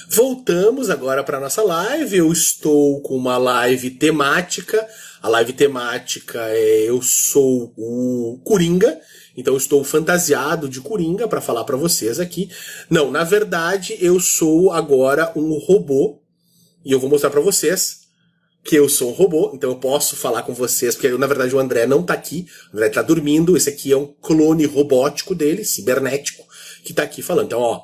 Voltamos agora para nossa live. Eu estou com uma live temática. A live temática é Eu Sou o Coringa. Então eu estou fantasiado de Coringa para falar para vocês aqui. Não, na verdade eu sou agora um robô e eu vou mostrar para vocês que eu sou um robô, então eu posso falar com vocês, porque na verdade o André não tá aqui, o André tá dormindo, esse aqui é um clone robótico dele, cibernético, que tá aqui falando. Então, ó,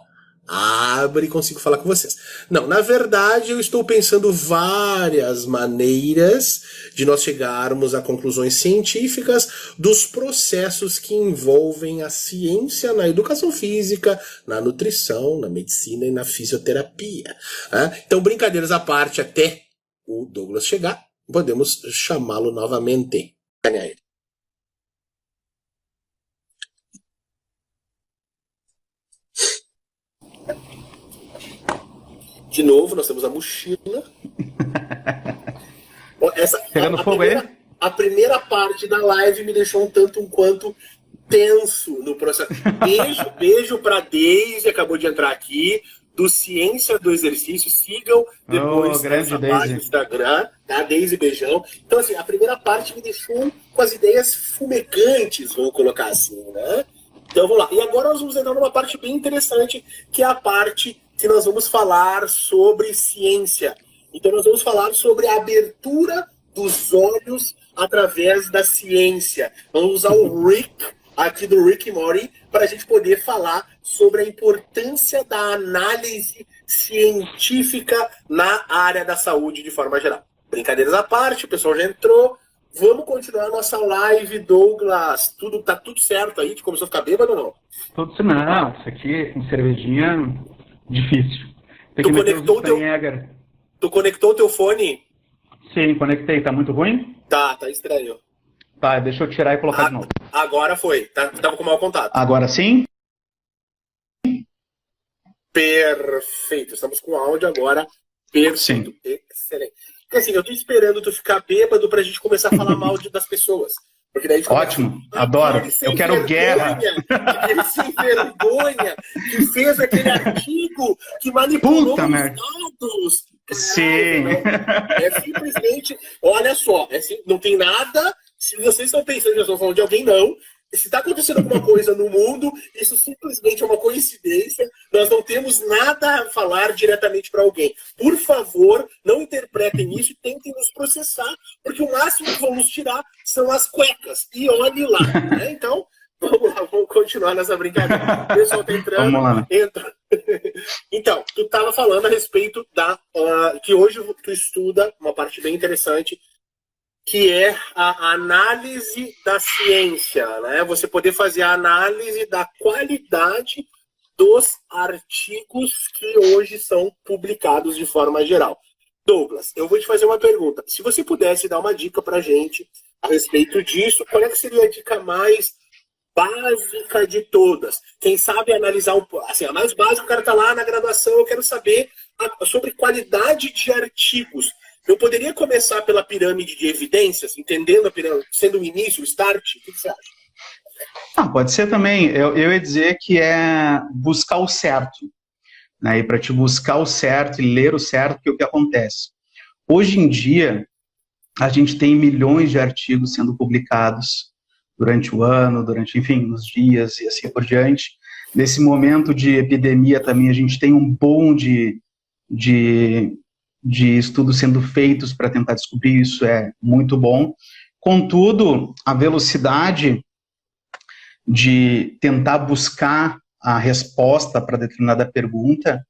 abre e consigo falar com vocês. Não, na verdade eu estou pensando várias maneiras de nós chegarmos a conclusões científicas dos processos que envolvem a ciência na educação física, na nutrição, na medicina e na fisioterapia. Né? Então, brincadeiras à parte, até o Douglas chegar, podemos chamá-lo novamente. De novo, nós temos a mochila. Pegando fogo aí? A primeira parte da live me deixou um tanto um quanto tenso no processo. Beijo pra Deise, acabou de entrar aqui, do Ciência do Exercício. Sigam depois grande página no Instagram, tá? Deise, beijão. Então, assim, a primeira parte me deixou com as ideias fumegantes, vamos colocar assim, né? Então, vamos lá. E agora nós vamos entrar numa parte bem interessante, que é a parte que nós vamos falar sobre ciência. Então, nós vamos falar sobre a abertura dos olhos através da ciência. Vamos usar o Rick, aqui do Rick e Morty, para a gente poder falar sobre a importância da análise científica na área da saúde de forma geral. Brincadeiras à parte, o pessoal já entrou. Vamos continuar a nossa live, Douglas. Tá tudo certo aí? Tu começou a ficar bêbado ou não? Tudo não. Isso aqui com cervejinha, difícil. Tem Tu que conectou Tu conectou o teu fone? Sim, conectei. Tá muito ruim? Tá estranho. Tá, deixa eu tirar e colocar de novo. Agora foi. Tava com mau contato. Agora sim? Perfeito. Estamos com áudio agora. Perfeito. Sim. Excelente. Porque assim, eu tô esperando tu ficar bêbado pra gente começar a falar mal das pessoas. Porque daí Ótimo, adoro. Eu quero guerra. Aquele sem vergonha que fez aquele artigo que manipulou os dados. Sim. É simplesmente, olha só, não tem nada. Se vocês estão pensando que eu estou falando de alguém, não. Se está acontecendo alguma coisa no mundo, isso simplesmente é uma coincidência. Nós não temos nada a falar diretamente para alguém. Por favor, não interpretem isso e tentem nos processar, porque o máximo que vão nos tirar são as cuecas. E olhe lá. Né? Então, vamos lá, vamos continuar nessa brincadeira. O pessoal está entrando. Vamos lá. Entra. Então, tu estava falando a respeito que hoje tu estuda uma parte bem interessante, que é a análise da ciência, né? Você poder fazer a análise da qualidade dos artigos que hoje são publicados de forma geral. Douglas, eu vou te fazer uma pergunta. Se você pudesse dar uma dica para a gente a respeito disso, qual é que seria a dica mais básica de todas? Quem sabe analisar assim, a mais básica, o cara está lá na graduação, eu quero saber sobre qualidade de artigos. Eu poderia começar pela pirâmide de evidências, entendendo a pirâmide, sendo o início, o start? O que você acha? Pode ser também. Eu ia dizer que é buscar o certo. Né? E para te buscar o certo e ler o certo, que é o que acontece. Hoje em dia, a gente tem milhões de artigos sendo publicados durante o ano, enfim, nos dias e assim por diante. Nesse momento de epidemia também, a gente tem um boom de estudos sendo feitos para tentar descobrir, isso é muito bom. Contudo, a velocidade de tentar buscar a resposta para determinada pergunta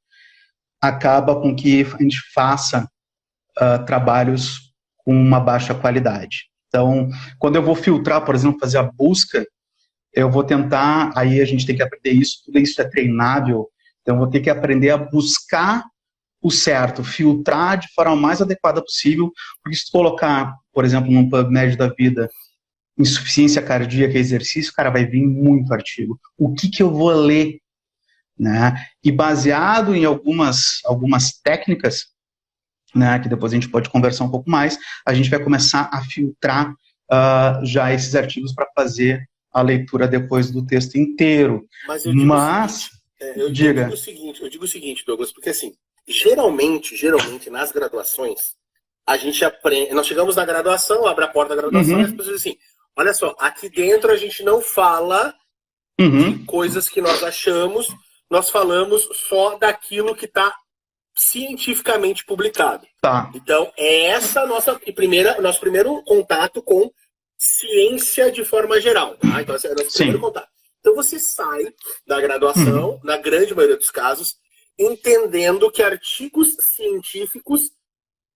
acaba com que a gente faça trabalhos com uma baixa qualidade. Então, quando eu vou filtrar, por exemplo, fazer a busca, eu vou tentar, aí a gente tem que aprender isso, tudo isso é treinável, então eu vou ter que aprender a buscar o certo, filtrar de forma mais adequada possível, porque se tu colocar, por exemplo, num PubMed da vida, insuficiência cardíaca e exercício, cara, vai vir muito artigo. O que eu vou ler? Né? E baseado em algumas técnicas, né, que depois a gente pode conversar um pouco mais, a gente vai começar a filtrar já esses artigos para fazer a leitura depois do texto inteiro. Eu digo o seguinte, Douglas, porque assim, geralmente, nas graduações, a gente aprende. Nós chegamos na graduação, abre a porta da graduação e as pessoas dizem assim: olha só, aqui dentro a gente não fala de coisas que nós achamos, nós falamos só daquilo que está cientificamente publicado. Tá. Então, é essa nosso primeiro contato com ciência de forma geral. Tá? Então, esse é o nosso primeiro contato. Então, você sai da graduação, na grande maioria dos casos, entendendo que artigos científicos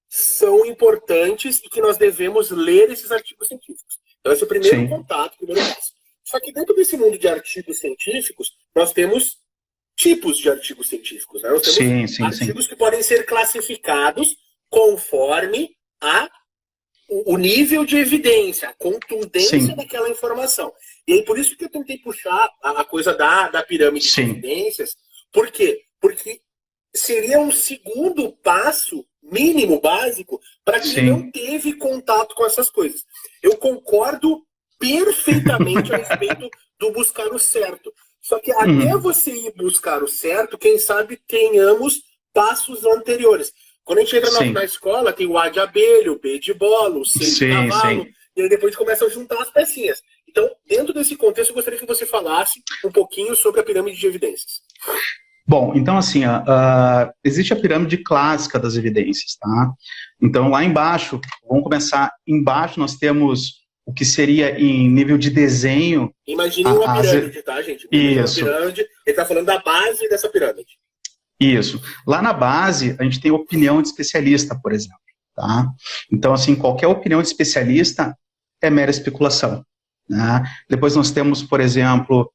são importantes e que nós devemos ler esses artigos científicos. Então, esse é o primeiro contato, o primeiro passo. Só que dentro desse mundo de artigos científicos, nós temos tipos de artigos científicos. Né? Nós temos artigos que podem ser classificados conforme o nível de evidência, a contundência daquela informação. E aí, por isso que eu tentei puxar a coisa da pirâmide de evidências. Por quê? Porque seria um segundo passo mínimo, básico, para quem não teve contato com essas coisas. Eu concordo perfeitamente a respeito do buscar o certo. Só que até você ir buscar o certo, quem sabe tenhamos passos anteriores. Quando a gente entra na escola, tem o A de abelha, o B de bola, o C de cavalo, e aí depois a gente começa a juntar as pecinhas. Então, dentro desse contexto, eu gostaria que você falasse um pouquinho sobre a pirâmide de evidências. Bom, então assim, existe a pirâmide clássica das evidências, tá? Então, lá embaixo, vamos começar embaixo, nós temos o que seria em nível de desenho. Imagine uma pirâmide, tá, gente? Isso. Uma pirâmide, ele está falando da base dessa pirâmide. Isso. Lá na base, a gente tem opinião de especialista, por exemplo, tá? Então, assim, qualquer opinião de especialista é mera especulação, né? Depois nós temos, por exemplo,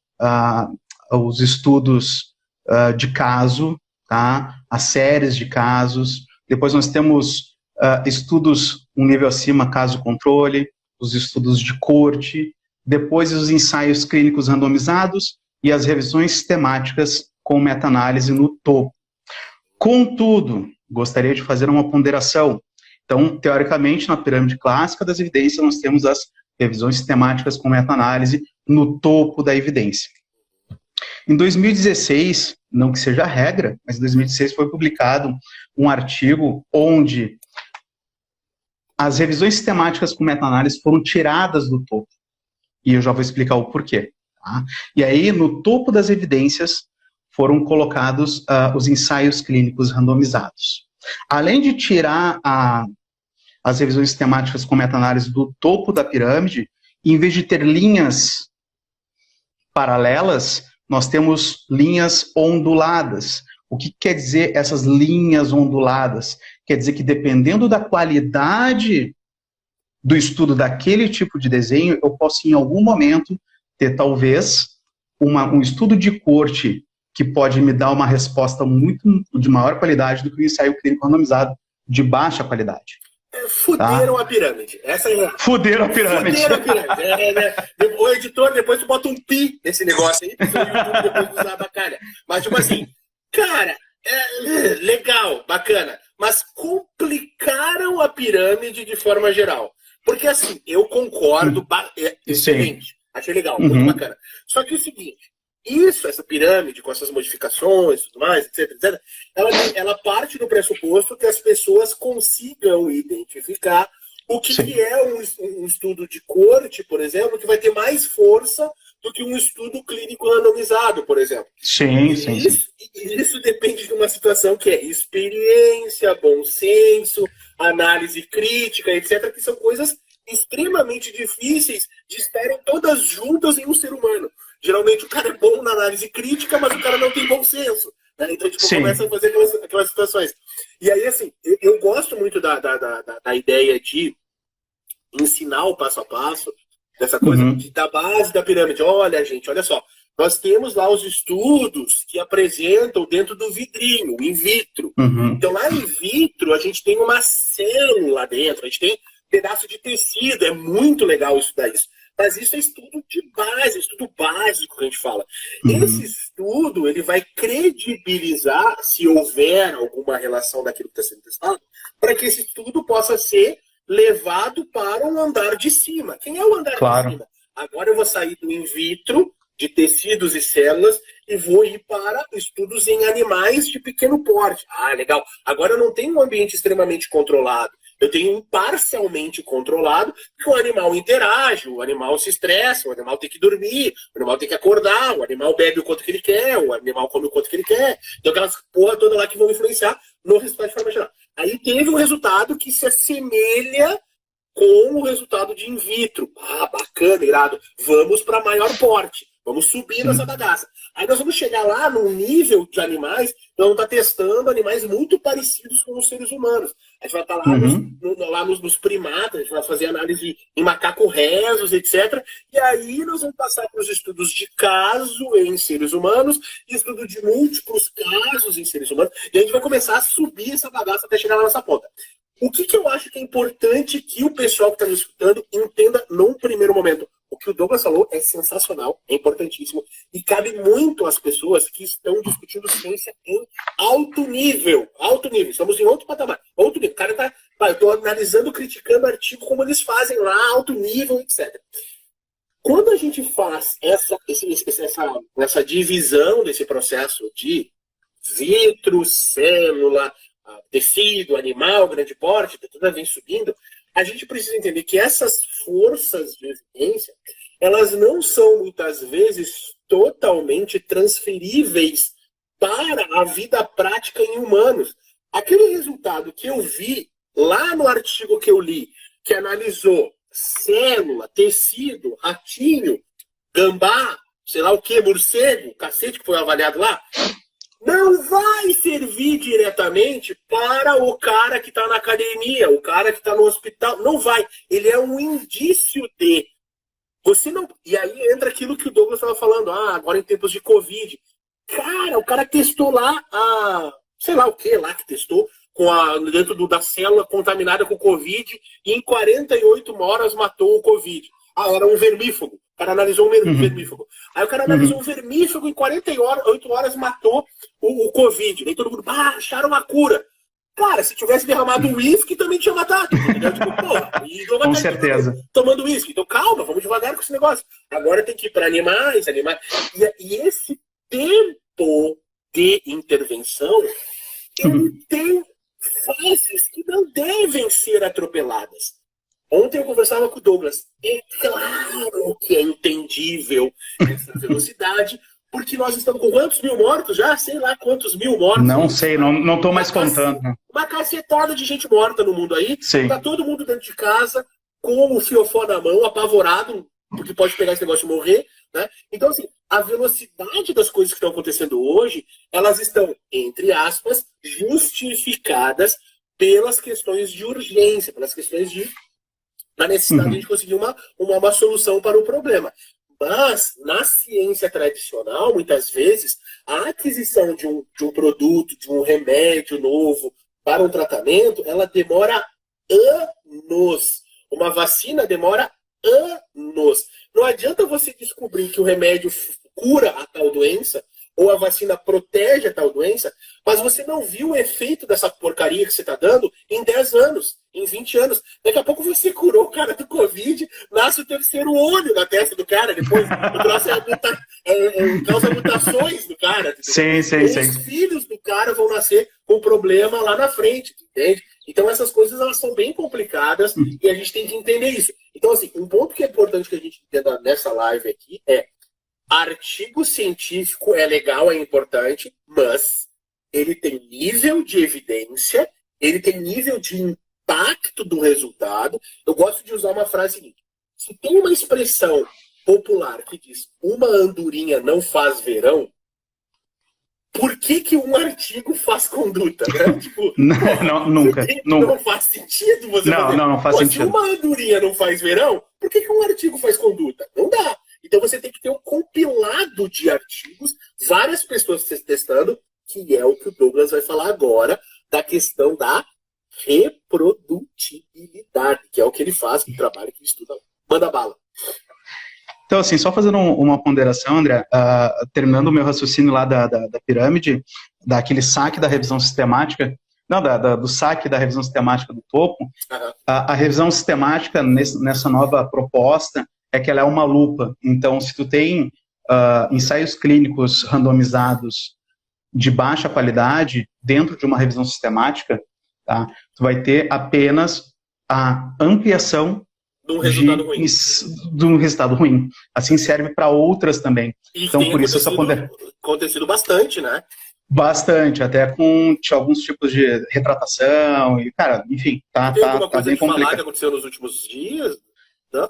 os estudos de caso, tá? As séries de casos. Depois nós temos estudos um nível acima, caso-controle, os estudos de corte, depois os ensaios clínicos randomizados e as revisões temáticas com meta-análise no topo. Contudo, gostaria de fazer uma ponderação. Então, teoricamente, na pirâmide clássica das evidências, nós temos as revisões temáticas com meta-análise no topo da evidência. Em 2016, não que seja regra, mas em 2016 foi publicado um artigo onde as revisões sistemáticas com meta-análise foram tiradas do topo. E eu já vou explicar o porquê. Tá? E aí, no topo das evidências, foram colocados os ensaios clínicos randomizados. Além de tirar as revisões sistemáticas com meta-análise do topo da pirâmide, em vez de ter linhas paralelas, nós temos linhas onduladas. O que quer dizer essas linhas onduladas? Quer dizer que dependendo da qualidade do estudo daquele tipo de desenho, eu posso em algum momento ter talvez um estudo de corte que pode me dar uma resposta muito de maior qualidade do que o ensaio clínico randomizado de baixa qualidade. Fuderam a pirâmide. Essa é a... Fuderam a pirâmide. Fuderam a pirâmide. O editor, depois tu bota um pi nesse negócio aí, porque o YouTube depois usar a bacana. Mas, tipo assim, cara, legal, bacana, mas complicaram a pirâmide de forma geral. Porque, assim, eu concordo, excelente, achei legal, muito bacana. Só que é o seguinte, essa pirâmide, com essas modificações, tudo mais, etc, ela parte do pressuposto que as pessoas consigam identificar o que é um estudo de corte, por exemplo, que vai ter mais força do que um estudo clínico randomizado, por exemplo. Isso depende de uma situação que é experiência, bom senso, análise crítica, etc., que são coisas extremamente difíceis de estarem todas juntas em um ser humano. Geralmente o cara é bom na análise crítica, mas o cara não tem bom senso. Né? Então, tipo, começa a fazer aquelas situações. E aí, assim, eu gosto muito da ideia de ensinar o passo a passo, dessa coisa da base da pirâmide. Olha, gente, olha só. Nós temos lá os estudos que apresentam dentro do vidrinho, in vitro. Então, lá in vitro, a gente tem uma célula dentro, a gente tem pedaço de tecido. É muito legal estudar isso. Mas isso é estudo de base, estudo básico que a gente fala. Esse estudo, ele vai credibilizar, se houver alguma relação daquilo que está sendo testado, para que esse estudo possa ser levado para um andar de cima. Quem é o andar de cima? Agora eu vou sair do in vitro de tecidos e células e vou ir para estudos em animais de pequeno porte. Ah, legal. Agora eu não tenho um ambiente extremamente controlado. Eu tenho um parcialmente controlado, que o animal interage, o animal se estressa, o animal tem que dormir, o animal tem que acordar, o animal bebe o quanto que ele quer, o animal come o quanto que ele quer. Então aquelas porra toda lá que vão influenciar no resultado de forma geral. Aí teve um resultado que se assemelha com o resultado de in vitro. Ah, bacana, irado. Vamos para maior porte. Vamos subir nessa bagaça. Aí nós vamos chegar lá num nível de animais, nós vamos estar testando animais muito parecidos com os seres humanos. A gente vai estar lá, nos primatas, a gente vai fazer análise em macaco rezos, etc. E aí nós vamos passar para os estudos de caso em seres humanos, e estudo de múltiplos casos em seres humanos, e a gente vai começar a subir essa bagaça até chegar lá nessa ponta. O que eu acho que é importante que o pessoal que está nos escutando entenda num primeiro momento? O que o Douglas falou é sensacional, é importantíssimo, e cabe muito às pessoas que estão discutindo ciência em alto nível. Alto nível, estamos em outro patamar, outro nível. O cara tá, eu estou analisando, criticando artigo como eles fazem lá, alto nível, etc. Quando a gente faz essa divisão desse processo de vitro, célula, tecido, animal, grande porte, tudo vem subindo, a gente precisa entender que essas forças de evidência, elas não são muitas vezes totalmente transferíveis para a vida prática em humanos. Aquele resultado que eu vi lá no artigo que eu li, que analisou célula, tecido, ratinho, gambá, sei lá o que, morcego, cacete que foi avaliado lá, não vai servir diretamente para o cara que está na academia, o cara que está no hospital. Não vai. Ele é um indício de. Você não. E aí entra aquilo que o Douglas estava falando. Agora em tempos de Covid. Cara, o cara testou lá sei lá o que lá que testou, dentro da célula contaminada com Covid, e em 48 horas matou o Covid. Era um vermífugo. O cara analisou um vermífugo. Aí o cara analisou um vermífugo, em 48 horas matou o Covid. Daí todo mundo, acharam uma cura. Cara, se tivesse derramado uísque, também tinha matado. Entendeu? Tipo, com certeza. Tomando uísque. Então calma, vamos devagar com esse negócio. Agora tem que ir para animais. E esse tempo de intervenção, ele tem fases que não devem ser atropeladas. Ontem eu conversava com o Douglas. É claro que é entendível essa velocidade, porque nós estamos com quantos mil mortos já? Sei lá quantos mil mortos. Não sei, não estou mais contando. Uma cacetada de gente morta no mundo aí. Sim. Tá todo mundo dentro de casa, com o fiofó na mão, apavorado, porque pode pegar esse negócio e morrer. Né? Então, assim, a velocidade das coisas que estão acontecendo hoje, elas estão, entre aspas, justificadas pelas questões de urgência, pelas questões da necessidade de a gente conseguir uma solução para o problema. Mas, na ciência tradicional, muitas vezes, a aquisição de um produto, de um remédio novo para um tratamento, ela demora anos. Uma vacina demora anos. Não adianta você descobrir que o remédio cura a tal doença, ou a vacina protege a tal doença, mas você não viu o efeito dessa porcaria que você está dando em 10 anos, em 20 anos. Daqui a pouco você curou o cara do Covid, nasce o terceiro olho na testa do cara, depois o troço causa mutações do cara. Sim. Os filhos do cara vão nascer com problema lá na frente, entende? Então essas coisas elas são bem complicadas e a gente tem que entender isso. Então, assim, um ponto que é importante que a gente entenda nessa live aqui é: artigo científico é legal, é importante, mas ele tem nível de evidência, ele tem nível de impacto do resultado. Eu gosto de usar uma frase seguinte: se tem uma expressão popular que diz uma andorinha não faz verão, por que um artigo faz conduta? Né? Tipo, nunca. Não faz sentido você fazer. Não faz sentido. Se uma andorinha não faz verão, por que um artigo faz conduta? Não dá. Então você tem que ter um compilado de artigos, várias pessoas testando, que é o que o Douglas vai falar agora, da questão da reprodutibilidade, que é o que ele faz, o trabalho que ele estuda. Manda bala. Então, assim, só fazendo uma ponderação, André, terminando o meu raciocínio lá da pirâmide, daquele saque da revisão sistemática, do saque da revisão sistemática do topo, a revisão sistemática nessa nova proposta é que ela é uma lupa. Então, se tu tem ensaios clínicos randomizados de baixa qualidade dentro de uma revisão sistemática, tá? Tu vai ter apenas a ampliação de um resultado ruim. De um resultado ruim. Assim serve para outras também. E então, por isso acontecido bastante, né? Bastante, até com alguns tipos de retratação e, cara, enfim, tá bem complicado. Falar que aconteceu nos últimos dias?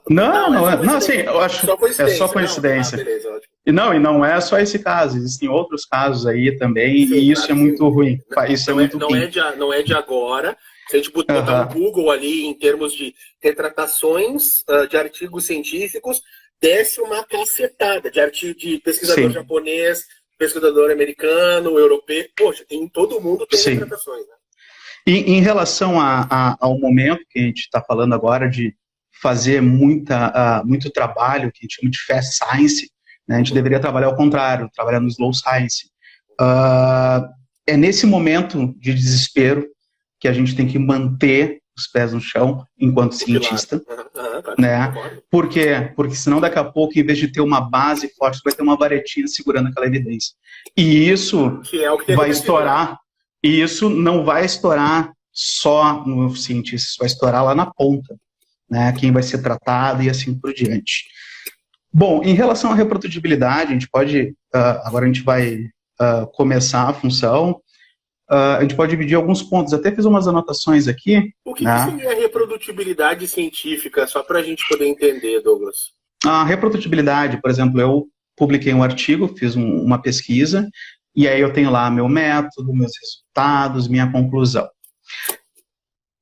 Não, assim, eu acho é só coincidência. Beleza, e não é só esse caso, existem outros casos aí também, sim, e isso é muito ruim. Isso não é de agora. Se a gente botar um Google ali em termos de retratações de artigos científicos, desce uma cacetada de artigo de pesquisador japonês, pesquisador americano, europeu. Poxa, todo mundo tem retratações, né? E em relação ao momento que a gente está falando agora de fazer muito trabalho, que a gente chama de fast science, né? A gente deveria trabalhar ao contrário, trabalhar no slow science. É nesse momento de desespero que a gente tem que manter os pés no chão enquanto cientista, né? Por quê? Porque senão daqui a pouco, em vez de ter uma base forte, vai ter uma varetinha segurando aquela evidência. E isso vai estourar, e isso não vai estourar só no cientista, isso vai estourar lá na ponta, né? Quem vai ser tratado e assim por diante. Bom, em relação à reprodutibilidade, a gente pode, agora a gente vai começar a função. A gente pode dividir alguns pontos, até fiz umas anotações aqui. O que seria a reprodutibilidade científica, só para a gente poder entender, Douglas? A reprodutibilidade, por exemplo, eu publiquei um artigo, fiz uma pesquisa, e aí eu tenho lá meu método, meus resultados, minha conclusão.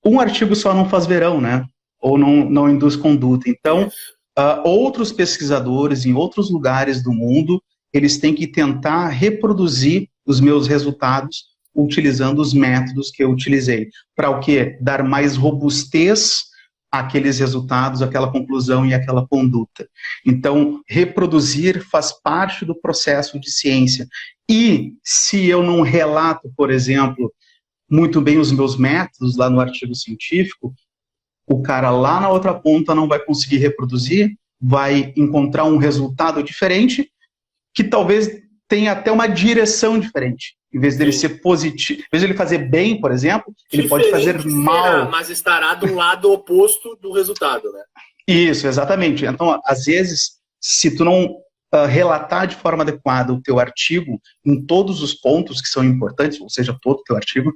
Um artigo só não faz verão, né? Ou não induz conduta. Então, outros pesquisadores em outros lugares do mundo, eles têm que tentar reproduzir os meus resultados utilizando os métodos que eu utilizei. Para o quê? Dar mais robustez àqueles resultados, àquela conclusão e àquela conduta. Então, reproduzir faz parte do processo de ciência. E se eu não relato, por exemplo, muito bem os meus métodos lá no artigo científico, o cara lá na outra ponta não vai conseguir reproduzir, vai encontrar um resultado diferente, que talvez tenha até uma direção diferente. Em vez dele ser positivo, em vez de ele fazer bem, por exemplo, ele pode fazer mal. Mas estará do lado oposto do resultado, né? Isso, exatamente. Então, às vezes, se tu não relatar de forma adequada o teu artigo em todos os pontos que são importantes, ou seja, todo o teu artigo,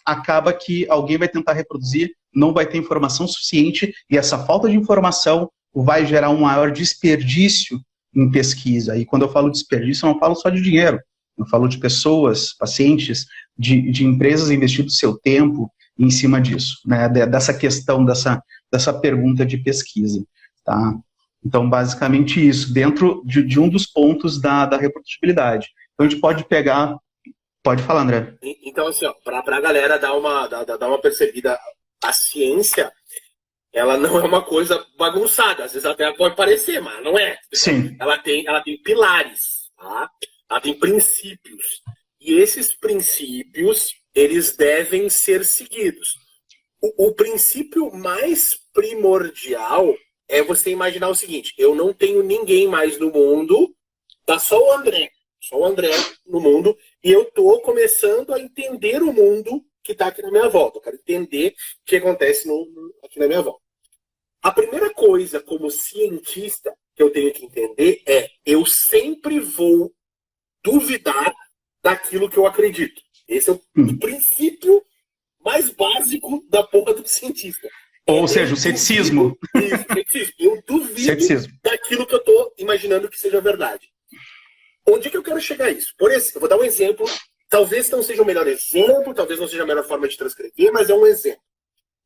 acaba que alguém vai tentar reproduzir, não vai ter informação suficiente, e essa falta de informação vai gerar um maior desperdício em pesquisa. E quando eu falo desperdício, eu não falo só de dinheiro. Eu falo de pessoas, pacientes, de empresas investindo seu tempo em cima disso, né? Dessa questão, dessa pergunta de pesquisa. Tá? Então, basicamente isso, dentro de um dos pontos da reprodutibilidade. Então, a gente pode pegar... Pode falar, André. Então, assim, para a galera dar uma percebida, a ciência, ela não é uma coisa bagunçada. Às vezes até pode parecer, mas não é. Sim. Ela tem pilares, tá? Ela tem princípios. E esses princípios, eles devem ser seguidos. O princípio mais primordial é você imaginar o seguinte: eu não tenho ninguém mais no mundo, tá só o André no mundo, e eu tô começando a entender o mundo que tá aqui na minha volta. Eu quero entender o que acontece aqui na minha volta. A primeira coisa, como cientista, que eu tenho que entender é: eu sempre vou duvidar daquilo que eu acredito. Esse é o princípio mais básico da porra do cientista. Ou seja, o ceticismo. Isso, ceticismo. Eu duvido daquilo que eu estou imaginando que seja verdade. Onde é que eu quero chegar a isso? Por exemplo, eu vou dar um exemplo. Talvez não seja o melhor exemplo, talvez não seja a melhor forma de transcrever, mas é um exemplo.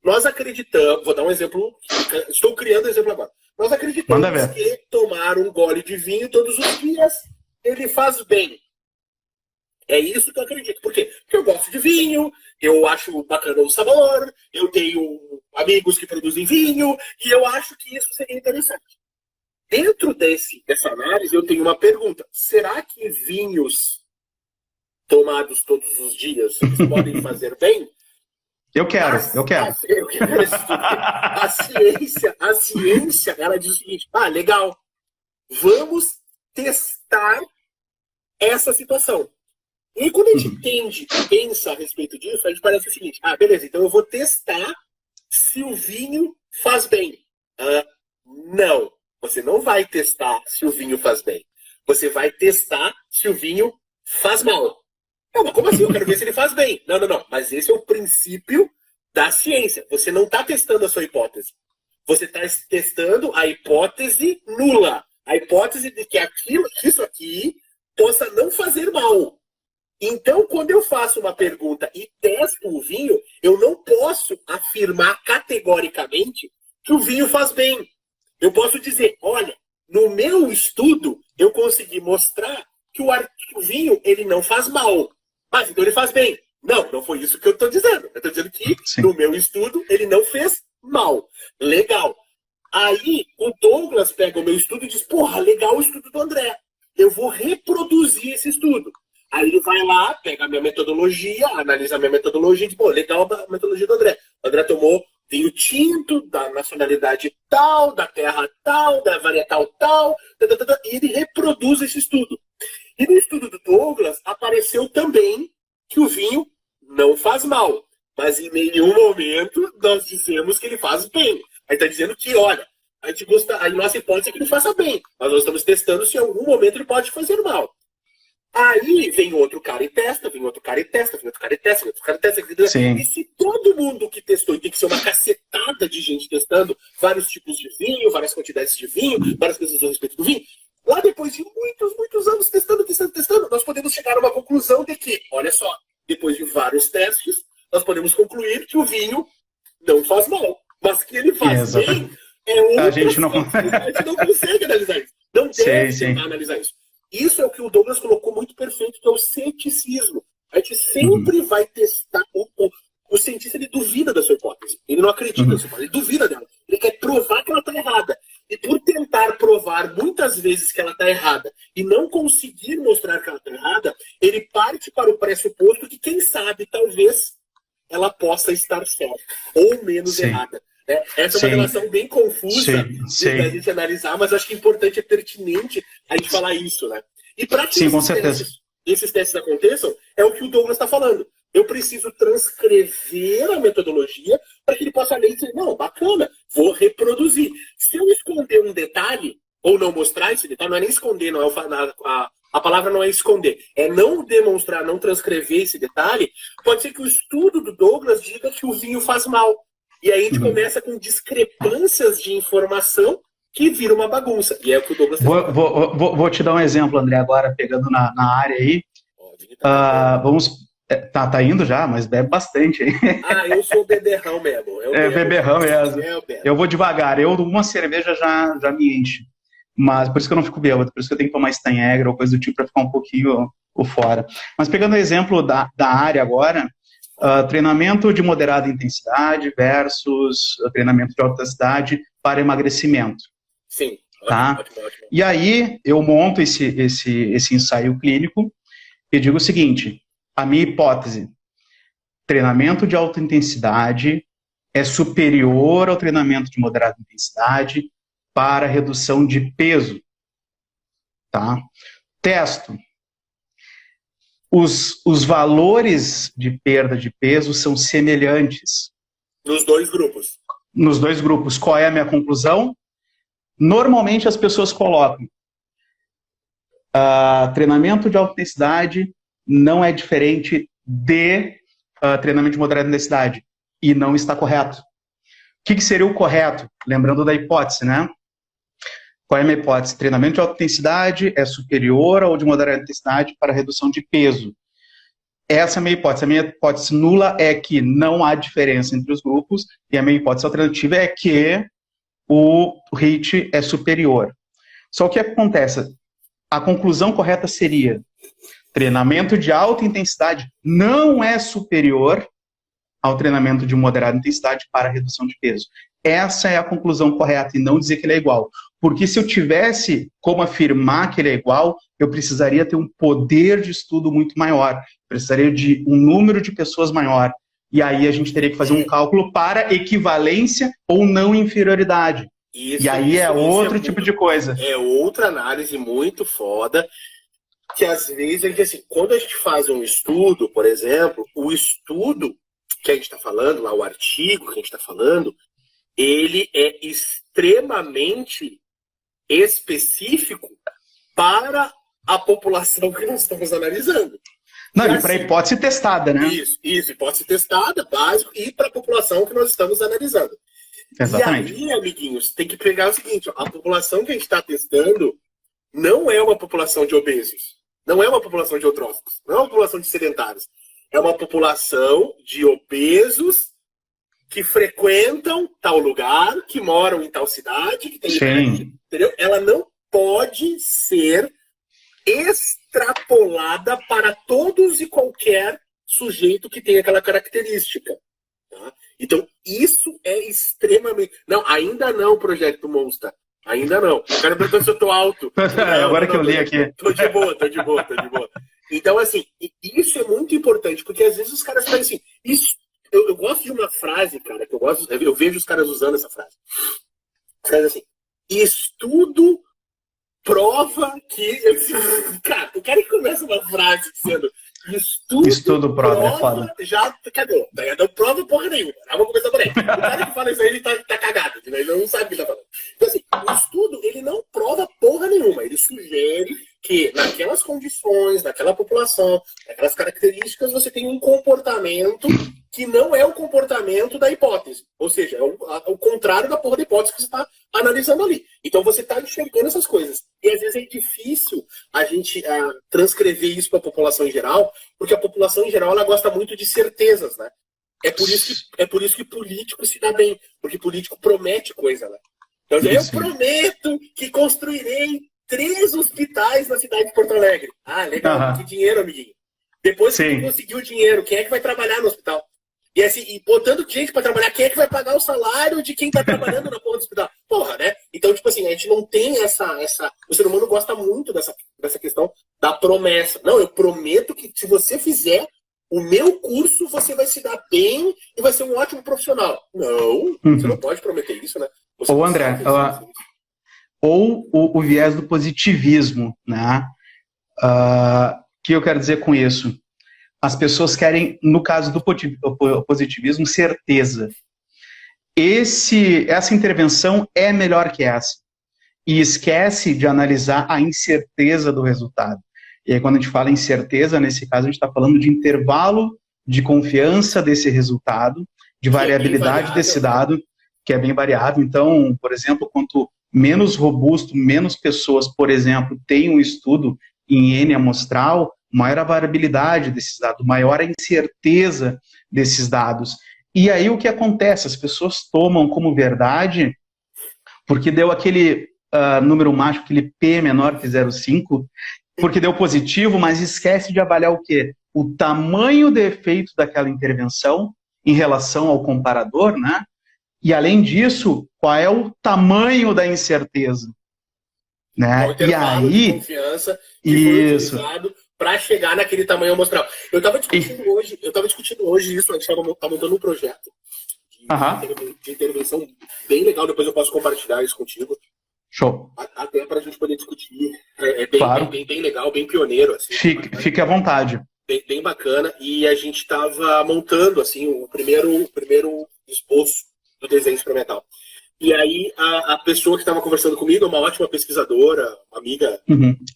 Nós acreditamos, vou dar um exemplo, estou criando um exemplo agora. Nós acreditamos que tomar um gole de vinho todos os dias, ele faz bem. É isso que eu acredito. Por quê? Porque eu gosto de vinho, eu acho bacana o sabor, eu tenho amigos que produzem vinho, e eu acho que isso seria interessante. Dentro dessa análise, eu tenho uma pergunta. Será que vinhos tomados todos os dias podem fazer bem? Eu quero. A ciência, ela diz o seguinte: legal. Vamos testar essa situação. E quando a gente entende, pensa a respeito disso, a gente parece o seguinte, beleza, então eu vou testar se o vinho faz bem. Não, você não vai testar se o vinho faz bem. Você vai testar se o vinho faz mal. Não, mas como assim? Eu quero ver se ele faz bem. Não. Mas esse é o princípio da ciência. Você não está testando a sua hipótese. Você está testando a hipótese nula. A hipótese de que isso aqui possa não fazer mal. Então, quando eu faço uma pergunta e testo o vinho, eu não posso afirmar categoricamente que o vinho faz bem. Eu posso dizer, olha, no meu estudo, eu consegui mostrar que o vinho ele não faz mal. Mas então ele faz bem. Não foi isso que eu estou dizendo. Eu estou dizendo que, no meu estudo, ele não fez mal. Legal. Aí, o Douglas pega o meu estudo e diz, porra, legal o estudo do André. Eu vou reproduzir esse estudo. Aí ele vai lá, pega a minha metodologia, analisa a minha metodologia e diz, pô, legal a metodologia do André. O André tomou vinho tinto, da nacionalidade tal, da terra tal, da varietal tal, e ele reproduz esse estudo. E no estudo do Douglas, apareceu também que o vinho não faz mal. Mas em nenhum momento nós dizemos que ele faz bem. Aí está dizendo que, olha, a nossa hipótese é que ele faça bem. Mas nós estamos testando se em algum momento ele pode fazer mal. Aí vem outro cara e testa, vem outro cara e testa, vem outro cara e testa, vem outro cara e testa. Sim. E se todo mundo que testou, e tem que ser uma cacetada de gente testando vários tipos de vinho, várias quantidades de vinho, várias coisas a respeito do vinho, lá depois de muitos anos testando, nós podemos chegar a uma conclusão de que, olha só, depois de vários testes, nós podemos concluir que o vinho não faz mal, mas que ele faz bem a gente não consegue analisar isso. Não deve tentar analisar isso. Isso é o que o Douglas colocou muito perfeito, que é o ceticismo. A gente sempre vai testar. O cientista, ele duvida da sua hipótese. Ele não acredita na sua hipótese, ele duvida dela. Ele quer provar que ela está errada. E por tentar provar muitas vezes que ela está errada e não conseguir mostrar que ela está errada, ele parte para o pressuposto que, quem sabe, talvez ela possa estar certa ou menos errada. Essa é uma relação bem confusa da gente analisar, mas acho que é importante, é pertinente a gente falar isso, né? E para que esses testes aconteçam, é o que o Douglas está falando. Eu preciso transcrever a metodologia para que ele possa ler e dizer, não, bacana, vou reproduzir. Se eu esconder um detalhe, ou não mostrar esse detalhe, não é nem esconder, não é a palavra não é esconder, é não demonstrar, não transcrever esse detalhe, pode ser que o estudo do Douglas diga que o vinho faz mal. E aí a gente começa com discrepâncias de informação que vira uma bagunça. E é o que o Douglas vou te dar um exemplo, André, agora pegando na área aí. Tá indo já, mas bebe bastante aí. Eu sou beberrão mesmo. Beberrão mesmo. Eu vou devagar. Uma cerveja já me enche. Mas por isso que eu não fico bêbado, por isso que eu tenho que tomar Steinegger ou coisa do tipo para ficar um pouquinho fora. Mas pegando o exemplo da área agora, treinamento de moderada intensidade versus treinamento de alta intensidade para emagrecimento. Sim. Tá? Ótimo. E aí eu monto esse ensaio clínico e digo o seguinte, a minha hipótese, treinamento de alta intensidade é superior ao treinamento de moderada intensidade para redução de peso. Tá? Testo. Os valores de perda de peso são semelhantes. Nos dois grupos. Nos dois grupos. Qual é a minha conclusão? Normalmente as pessoas colocam treinamento de alta intensidade não é diferente de treinamento de moderada intensidade. E não está correto. O que seria o correto? Lembrando da hipótese, né? Qual é a minha hipótese? Treinamento de alta intensidade é superior ao de moderada intensidade para redução de peso. Essa é a minha hipótese. A minha hipótese nula é que não há diferença entre os grupos e a minha hipótese alternativa é que o HIIT é superior. Só que o que acontece? A conclusão correta seria treinamento de alta intensidade não é superior ao treinamento de moderada intensidade para redução de peso. Essa é a conclusão correta e não dizer que ele é igual. Porque se eu tivesse como afirmar que ele é igual, eu precisaria ter um poder de estudo muito maior. Precisaria de um número de pessoas maior. E aí a gente teria que fazer um cálculo para equivalência ou não inferioridade. E aí é outro tipo de coisa. É outra análise muito foda, que às vezes, assim, quando a gente faz um estudo, por exemplo, o estudo que a gente está falando, lá o artigo que a gente está falando, ele é extremamente específico para a população que nós estamos analisando. Não, e para hipótese testada, né? Isso, hipótese testada, básico, e para a população que nós estamos analisando. Exatamente. E aí, amiguinhos, tem que pegar o seguinte, ó, a população que a gente está testando não é uma população de obesos, não é uma população de eutróficos, não é uma população de sedentários, é uma população de obesos que frequentam tal lugar, que moram em tal cidade, que tem... Sim. Entendeu? Ela não pode ser extrapolada para todos e qualquer sujeito que tenha aquela característica. Tá? Então, isso é extremamente... Não, ainda não, Projeto Monster. Ainda não. O cara perguntou se eu tô alto. Agora que eu li aqui. Tô de boa. Então, assim, isso é muito importante, porque às vezes os caras falam assim... Eu gosto de uma frase, cara, que eu vejo os caras usando essa frase. Frase assim, estudo prova que... Cara, o cara que começa uma frase dizendo estudo prova, é foda. Já, cadê? Não prova porra nenhuma. Vamos começar por aí. O cara que fala isso aí, ele tá cagado, né? Ele não sabe o que ele tá falando. Então, assim, o estudo, ele não prova porra nenhuma. Ele sugere que naquelas condições, naquela população, naquelas características, você tem um comportamento que não é o comportamento da hipótese. Ou seja, é o contrário da porra da hipótese que você está analisando ali. Então você está enxergando essas coisas. E às vezes é difícil a gente transcrever isso para a população em geral, porque a população em geral ela gosta muito de certezas, né? É por isso que político se dá bem, porque político promete coisa, né? Então eu prometo que construirei 3 hospitais na cidade de Porto Alegre. Ah, legal, que dinheiro, amiguinho. Depois que tu conseguiu o dinheiro, quem é que vai trabalhar no hospital? E assim, e botando gente pra trabalhar, quem é que vai pagar o salário de quem tá trabalhando na porra do hospital? Porra, né? Então, tipo assim, a gente não tem essa... O ser humano gosta muito dessa questão da promessa. Não, eu prometo que se você fizer o meu curso, você vai se dar bem e vai ser um ótimo profissional. Não, você não pode prometer isso, né? Ô, André, ou o viés do positivismo, né? O que eu quero dizer com isso? As pessoas querem, no caso do positivismo, certeza. Essa intervenção é melhor que essa. E esquece de analisar a incerteza do resultado. E aí, quando a gente fala em incerteza, nesse caso, a gente está falando de intervalo de confiança desse resultado, de variabilidade desse dado, que é bem variável. Então, por exemplo, quanto menos robusto, menos pessoas, por exemplo, têm um estudo em N amostral, maior a variabilidade desses dados, maior a incerteza desses dados. E aí o que acontece? As pessoas tomam como verdade, porque deu aquele número mágico, aquele P menor que 0,5, porque deu positivo, mas esquece de avaliar o quê? O tamanho do efeito daquela intervenção em relação ao comparador, né? E além disso, qual é o tamanho da incerteza? Né? E aí, de confiança que foi utilizado para chegar naquele tamanho amostral. Eu estava discutindo hoje isso, a gente estava montando um projeto de intervenção bem legal, depois eu posso compartilhar isso contigo. Show. Até para a gente poder discutir. Bem legal, bem pioneiro. Assim, fique à vontade. Bem bacana. E a gente estava montando assim, o primeiro esboço do desenho experimental. E aí a pessoa que estava conversando comigo, uma ótima pesquisadora, uma amiga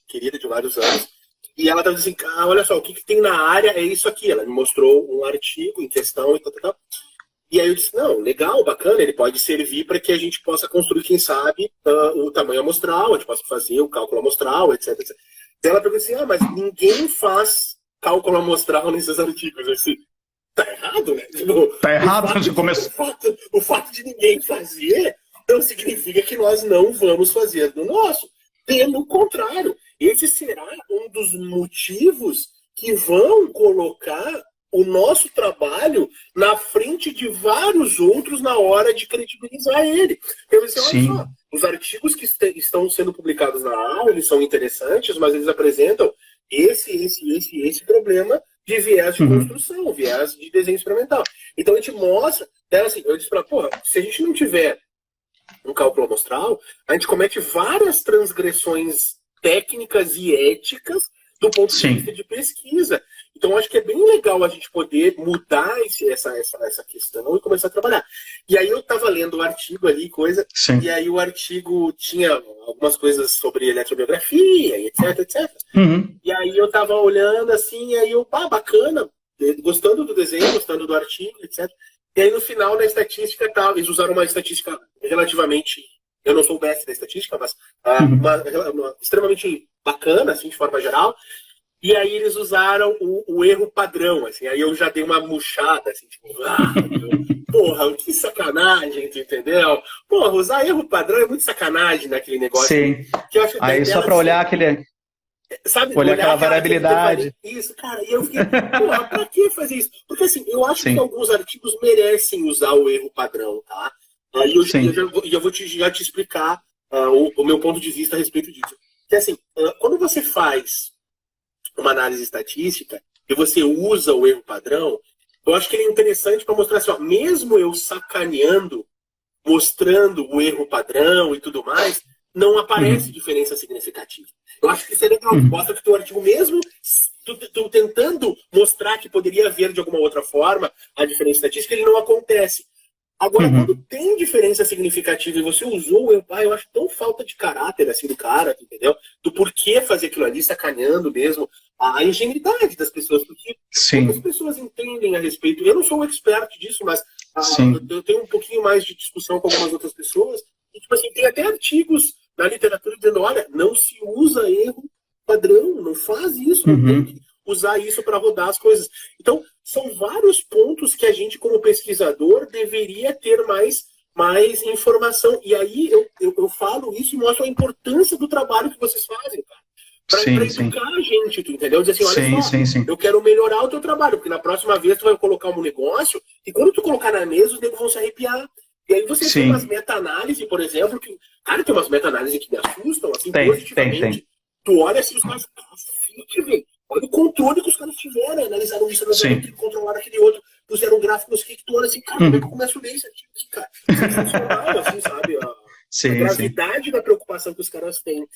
querida de vários anos, e ela estava dizendo, olha só, o que tem na área é isso aqui. Ela me mostrou um artigo em questão e tal. E aí eu disse, não, legal, bacana, ele pode servir para que a gente possa construir, quem sabe, o tamanho amostral, a gente possa fazer o cálculo amostral, etc. E ela perguntou assim, mas ninguém faz cálculo amostral nesses artigos. Eu disse, tá errado, né? Tipo, tá errado, o fato de ninguém fazer não significa que nós não vamos fazer do nosso. Pelo contrário, esse será um dos motivos que vão colocar o nosso trabalho na frente de vários outros na hora de credibilizar ele. Então, olha só, os artigos que estão sendo publicados na aula, eles são interessantes, mas eles apresentam esse problema de viés de construção, viés de desenho experimental. Então a gente mostra, assim, eu disse pra se a gente não tiver um cálculo amostral, a gente comete várias transgressões técnicas e éticas do ponto de vista de pesquisa. Então, acho que é bem legal a gente poder mudar essa questão e começar a trabalhar. E aí eu estava lendo o artigo ali, e aí o artigo tinha algumas coisas sobre eletromiografia, e etc. Uhum. E aí eu estava olhando assim, e aí eu, bacana, gostando do desenho, gostando do artigo, etc. E aí no final, na estatística, eles usaram uma estatística relativamente, eu não sou o mestre da estatística, mas uma extremamente bacana, assim, de forma geral. E aí eles usaram o erro padrão, assim, aí eu já dei uma murchada, assim, tipo, porra, que sacanagem, entendeu? Porra, usar erro padrão é muito sacanagem naquele negócio. Sim. Que eu acho aí só para olhar aquele... Sabe, olhar aquela variabilidade. Isso, cara, e eu fiquei, porra, pra que fazer isso? Porque assim, eu acho que alguns artigos merecem usar o erro padrão, tá? Aí eu já vou te explicar o meu ponto de vista a respeito disso. Que assim, quando você faz uma análise estatística e você usa o erro padrão, eu acho que ele é interessante para mostrar assim, mesmo eu sacaneando, mostrando o erro padrão e tudo mais, não aparece diferença significativa. Eu acho que isso é legal. Mostra que o teu artigo, mesmo tu tentando mostrar que poderia haver de alguma outra forma a diferença estatística, ele não acontece. Agora, quando tem diferença significativa e você usou o eu acho tão falta de caráter assim do cara, entendeu? Do porquê fazer aquilo ali, sacaneando mesmo a ingenuidade das pessoas, porque poucas pessoas entendem a respeito. Eu não sou um expert disso, mas eu tenho um pouquinho mais de discussão com algumas outras pessoas. E, tipo assim, tem até artigos na literatura dizendo, olha, não se usa erro padrão, não faz isso, não tem que usar isso para rodar as coisas. Então, são vários pontos que a gente, como pesquisador, deveria ter mais informação. E aí eu falo isso e mostro a importância do trabalho que vocês fazem, cara. Para educar a gente, tu entendeu? Dizer assim, olha só, eu quero melhorar o teu trabalho, porque na próxima vez tu vai colocar um negócio, e quando tu colocar na mesa, os negros vão se arrepiar. E aí você tem umas meta-análises, por exemplo, que, cara, tem umas meta-análises que me assustam, assim, positivamente. Tu olha assim, os caras, velho, olha o controle que os caras tiveram, analisaram isso, controlaram aquele outro, puseram gráficos que tu olha assim, cara, como é que eu começo a ler isso aqui, cara? Sensacional, assim, sabe? A gravidade da preocupação que os caras têm.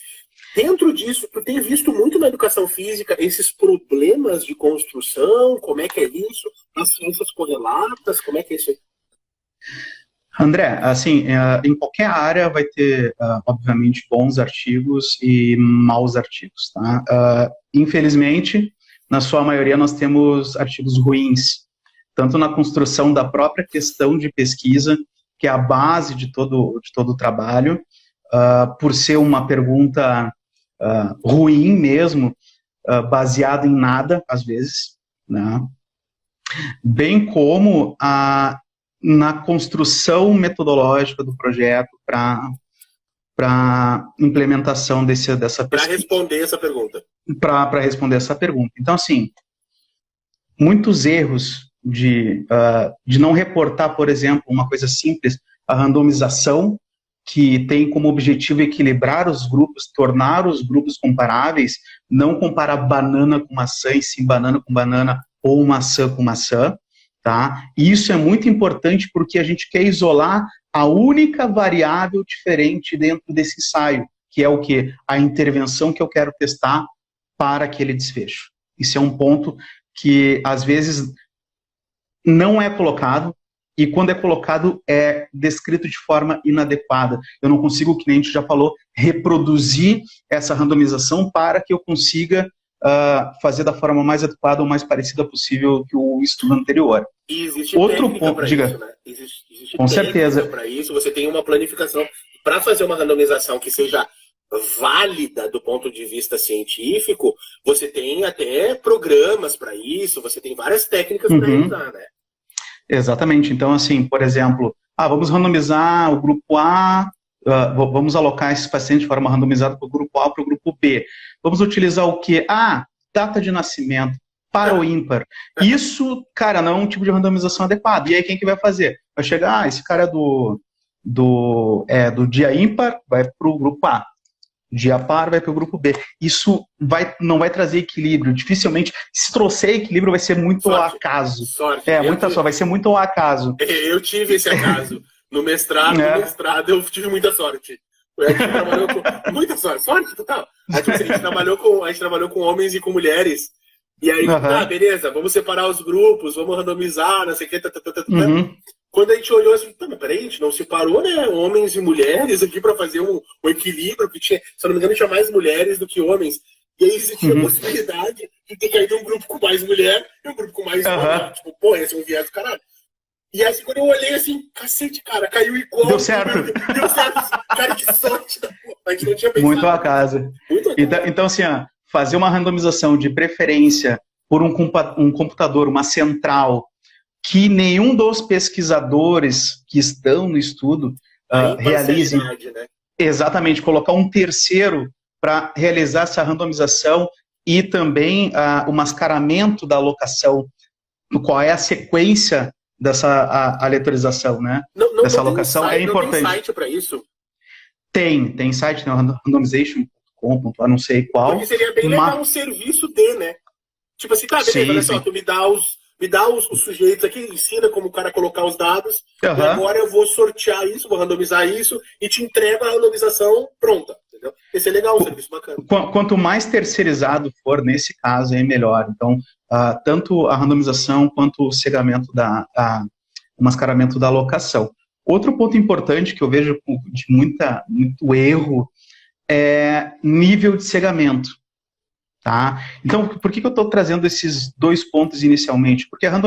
Dentro disso, tu tem visto muito na educação física esses problemas de construção, como é que é isso? As ciências correlatas, como é que é isso aí? André, assim, em qualquer área vai ter, obviamente, bons artigos e maus artigos, tá? Infelizmente, na sua maioria, nós temos artigos ruins, tanto na construção da própria questão de pesquisa, que é a base de todo o trabalho, por ser uma pergunta ruim mesmo, baseada em nada, às vezes, né? Bem como na construção metodológica do projeto para implementação dessa pesquisa. Para responder essa pergunta. Para responder essa pergunta. Então, assim, muitos erros de não reportar, por exemplo, uma coisa simples, a randomização, que tem como objetivo equilibrar os grupos, tornar os grupos comparáveis, não comparar banana com maçã, e sim banana com banana ou maçã com maçã. Tá? E isso é muito importante porque a gente quer isolar a única variável diferente dentro desse ensaio, que é o quê? A intervenção que eu quero testar para aquele desfecho. Isso é um ponto que, às vezes, não é colocado, e quando é colocado, é descrito de forma inadequada. Eu não consigo, que nem a gente já falou, reproduzir essa randomização para que eu consiga fazer da forma mais adequada ou mais parecida possível que o estudo anterior. E existe outro ponto, diga. Isso, né? Existe com certeza para isso. Você tem uma planificação para fazer uma randomização que seja válida do ponto de vista científico. Você tem até programas para isso. Você tem várias técnicas para usar, né? Exatamente. Então, assim, por exemplo, vamos randomizar o grupo A. Vamos alocar esses pacientes de forma randomizada para o grupo A para o grupo B. Vamos utilizar o quê? Data de nascimento, par ou ímpar. Isso, cara, não é um tipo de randomização adequado. E aí quem que vai fazer? Vai chegar, esse cara é do dia ímpar, vai para o grupo A. Dia par vai para o grupo B. Isso não vai trazer equilíbrio. Dificilmente, se trouxer equilíbrio, vai ser muito ao acaso. Sorte. Vai ser muito ao acaso. Eu tive esse acaso. No mestrado eu tive muita sorte. A gente trabalhou com muita sorte total. A gente trabalhou com homens e com mulheres. E aí, beleza, vamos separar os grupos, vamos randomizar, não sei o que, Quando a gente olhou assim, mas peraí, a gente não separou, né, homens e mulheres aqui para fazer um equilíbrio, porque tinha, se eu não me engano, tinha mais mulheres do que homens. E aí existia a possibilidade de ter caído um grupo com mais mulher e um grupo com mais homem. Tipo, pô, esse é um viés do caralho. E aí, quando eu olhei assim, cacete, cara, caiu igual. Deu certo. Deu certo. Cara, que sorte da porra. A gente não tinha pensado. Muito acaso. Então, assim, fazer uma randomização de preferência por um computador, uma central, que nenhum dos pesquisadores que estão no estudo realize. Né? Exatamente, colocar um terceiro para realizar essa randomização e também o mascaramento da alocação, qual é a sequência dessa aleatorização, né? Dessa alocação é importante. Não tem site para isso? Tem site, né? Randomization.com, não sei qual. Porque seria bem legal um serviço né? Tipo assim, tá, beleza, olha só, tu me dá os sujeitos aqui, ensina como o cara colocar os dados, e agora eu vou sortear isso, vou randomizar isso, e te entrego a randomização pronta, entendeu? Esse é legal, um serviço bacana. Quanto mais terceirizado for, nesse caso, é melhor. Então, tanto a randomização quanto o cegamento o mascaramento da alocação. Outro ponto importante que eu vejo de muito erro é nível de cegamento. Tá? Então, por que eu estou trazendo esses dois pontos inicialmente? Porque tanto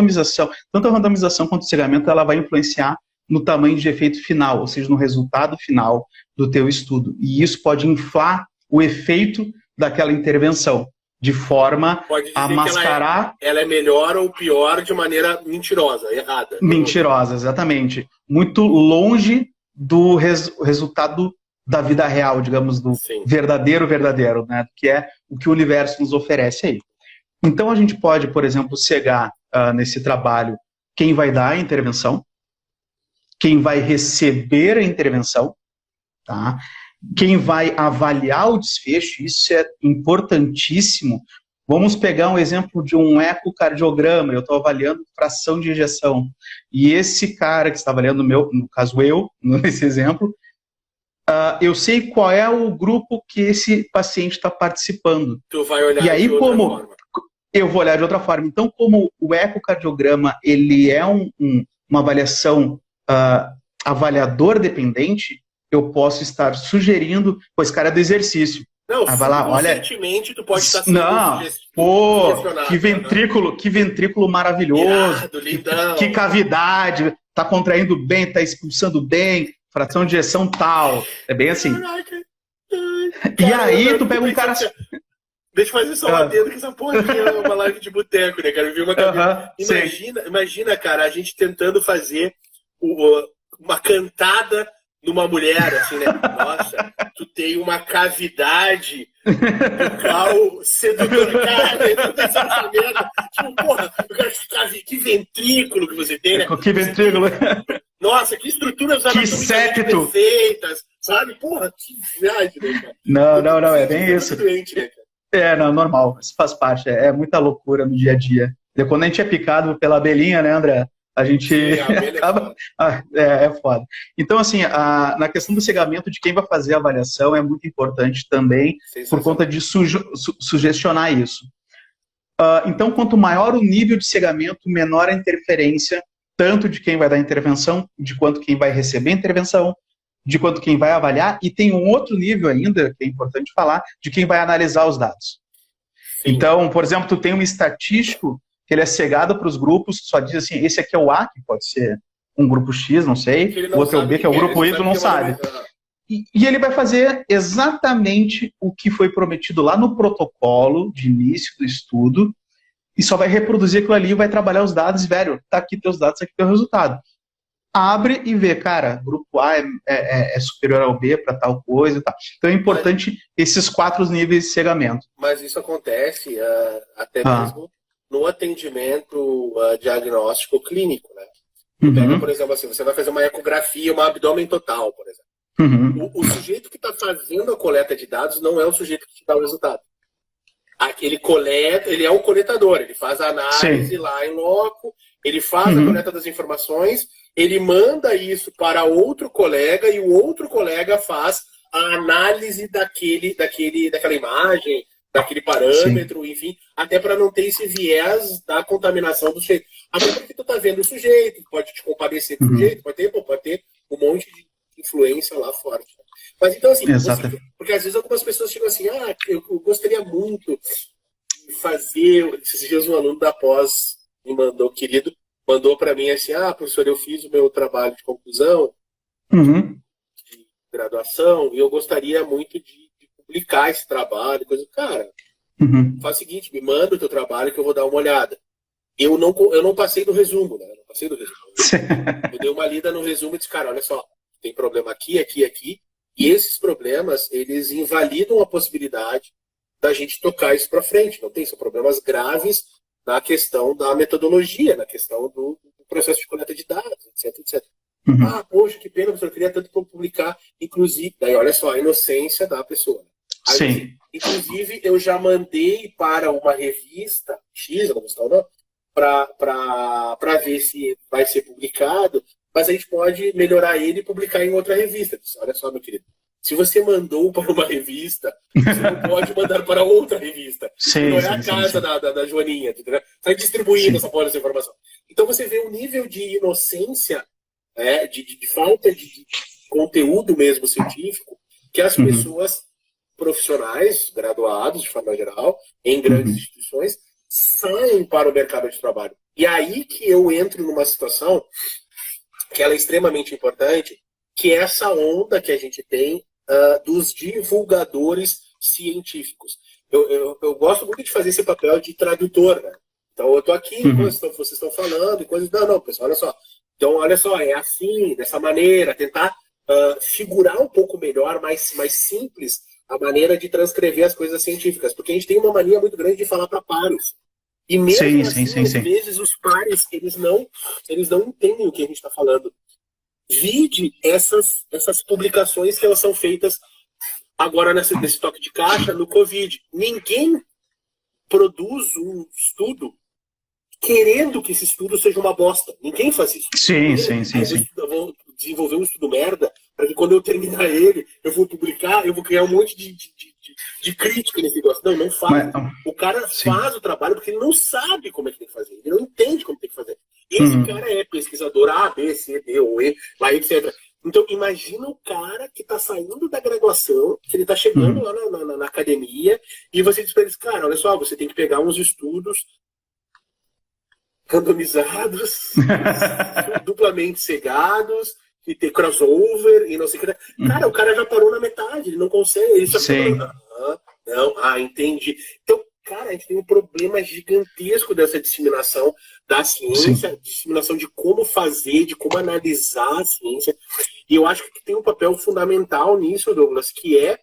a randomização quanto o cegamento, ela vai influenciar no tamanho de efeito final, ou seja, no resultado final do teu estudo. E isso pode inflar o efeito daquela intervenção, de forma a mascarar... Ela é melhor ou pior de maneira mentirosa, errada. Mentirosa, exatamente. Muito longe do resultado da vida real, digamos, do verdadeiro, né? Que é o que o universo nos oferece aí. Então, a gente pode, por exemplo, cegar nesse trabalho quem vai dar a intervenção, quem vai receber a intervenção, tá? Quem vai avaliar o desfecho, isso é importantíssimo. Vamos pegar um exemplo de um ecocardiograma, eu estou avaliando fração de ejeção, e esse cara que está avaliando, no caso eu, nesse exemplo, eu sei qual é o grupo que esse paciente está participando. Tu vai olhar e aí, de outra forma. Eu vou olhar de outra forma. Então, como o ecocardiograma ele é uma avaliação avaliador dependente, eu posso estar sugerindo, pois cara é do exercício. Não, vai lá, olha, conscientemente tu pode estar sendo que ventrículo maravilhoso, irado, lindão. Que cavidade, tá contraindo bem, tá expulsando bem, fração de ejeção tal. É bem assim. Caraca. E aí tu pega um cara... Deixa eu fazer só uma adendo, que essa porra aqui é uma live de boteco, né, cara? Eu vi uma cabeça. Imagina, cara, a gente tentando fazer uma cantada numa mulher, assim, né? Nossa, tu tem uma cavidade bucal sedutora. Cara, tu tem essa merda. Tipo, porra, que ventrículo que você tem, né? Que ventrículo. Nossa, que estruturas anatomicamente perfeitas, sabe? Porra, que viagem, né, cara? Não, é bem isso. Doente, né, cara? Não, normal, isso faz parte, é muita loucura no dia a dia. E quando a gente é picado pela abelhinha, né, André? A gente acaba... É foda. Então, assim, na questão do cegamento de quem vai fazer a avaliação é muito importante também, por conta de sugestionar isso. Então, quanto maior o nível de cegamento, menor a interferência, tanto de quem vai dar a intervenção, de quanto quem vai receber a intervenção, de quanto quem vai avaliar, e tem um outro nível ainda, que é importante falar, de quem vai analisar os dados. Sim. Então, por exemplo, tu tem um estatístico que ele é cegado para os grupos, só diz assim, esse aqui é o A, que pode ser um grupo X, não sei, o outro é o B, que é o grupo Y, não sabe. E ele vai fazer exatamente o que foi prometido lá no protocolo de início do estudo, e só vai reproduzir aquilo ali e vai trabalhar os dados, velho, tá aqui teus dados, tá aqui teu resultado. Abre e vê, cara, grupo A é superior ao B para tal coisa e tal. Então é importante esses 4 níveis de cegamento. Mas isso acontece até mesmo no atendimento diagnóstico clínico, né? Pega, por exemplo, assim, você vai fazer uma ecografia, um abdômen total, por exemplo. O sujeito que está fazendo a coleta de dados não é o sujeito que te dá o resultado. Ele coleta, ele é o coletador, ele faz a análise Sim. lá em loco, ele faz a coleta das informações, ele manda isso para outro colega e o outro colega faz a análise daquela imagem, daquele parâmetro, Sim. enfim, até para não ter esse viés da contaminação do sujeito. Até porque tu tá vendo o sujeito, pode te compadecer com o sujeito, pode ter um monte de influência lá fora. Mas então, assim, porque às vezes algumas pessoas chegam assim, eu gostaria muito de fazer. Esses dias um aluno da pós me mandou, querido, mandou para mim assim, professor, eu fiz o meu trabalho de conclusão, de graduação, e eu gostaria muito de publicar esse trabalho, coisa. Cara, faz o seguinte, me manda o teu trabalho que eu vou dar uma olhada. Eu não passei do resumo, né? Eu não passei do resumo. Eu dei uma lida no resumo e disse, cara, olha só, tem problema aqui, aqui, aqui. E esses problemas, eles invalidam a possibilidade da gente tocar isso para frente. Não tem? São problemas graves na questão da metodologia, na questão do processo de coleta de dados, etc, etc. Poxa, que pena, professor, eu queria tanto publicar. Inclusive, daí olha só, a inocência da pessoa. Aí, Sim. Inclusive, eu já mandei para uma revista, X, não vou citar o nome, para ver se vai ser publicado, mas a gente pode melhorar ele e publicar em outra revista. Olha só, meu querido, se você mandou para uma revista, você não pode mandar para outra revista. Sim, não é a casa da Joaninha, entendeu? Sai distribuindo essa informação. Então você vê um nível de inocência, de falta de conteúdo mesmo científico, que as pessoas profissionais, graduados de forma geral, em grandes instituições, saem para o mercado de trabalho. E aí que eu entro numa situação que ela é extremamente importante, que é essa onda que a gente tem dos divulgadores científicos. Eu gosto muito de fazer esse papel de tradutor, né? Então eu estou aqui, vocês estão falando, e coisas. Não, pessoal, olha só. Então, olha só, é assim, dessa maneira, tentar figurar um pouco melhor, mais simples, a maneira de transcrever as coisas científicas, porque a gente tem uma mania muito grande de falar para pares. E mesmo às vezes, os pares, eles não entendem o que a gente está falando. Vide essas publicações que elas são feitas agora nesse toque de caixa, no Covid. Ninguém produz um estudo querendo que esse estudo seja uma bosta. Ninguém faz isso. Sim. Eu vou desenvolver um estudo merda para que quando eu terminar ele, eu vou publicar, eu vou criar um monte de crítica nesse negócio. Não faz. O cara faz o trabalho porque ele não sabe como é que tem que fazer. Ele não entende como tem que fazer. Esse cara é pesquisador A, B, C, D ou E, lá, etc. Então, imagina o cara que está saindo da graduação, que ele está chegando lá na academia, e você diz para ele, cara, olha só, você tem que pegar uns estudos randomizados, duplamente cegados, e ter crossover, e não sei o que. Cara, o cara já parou na metade, ele não consegue. Ele só entendi. Então, cara, a gente tem um problema gigantesco dessa disseminação da ciência, disseminação de como fazer, de como analisar a ciência. E eu acho que tem um papel fundamental nisso, Douglas, que é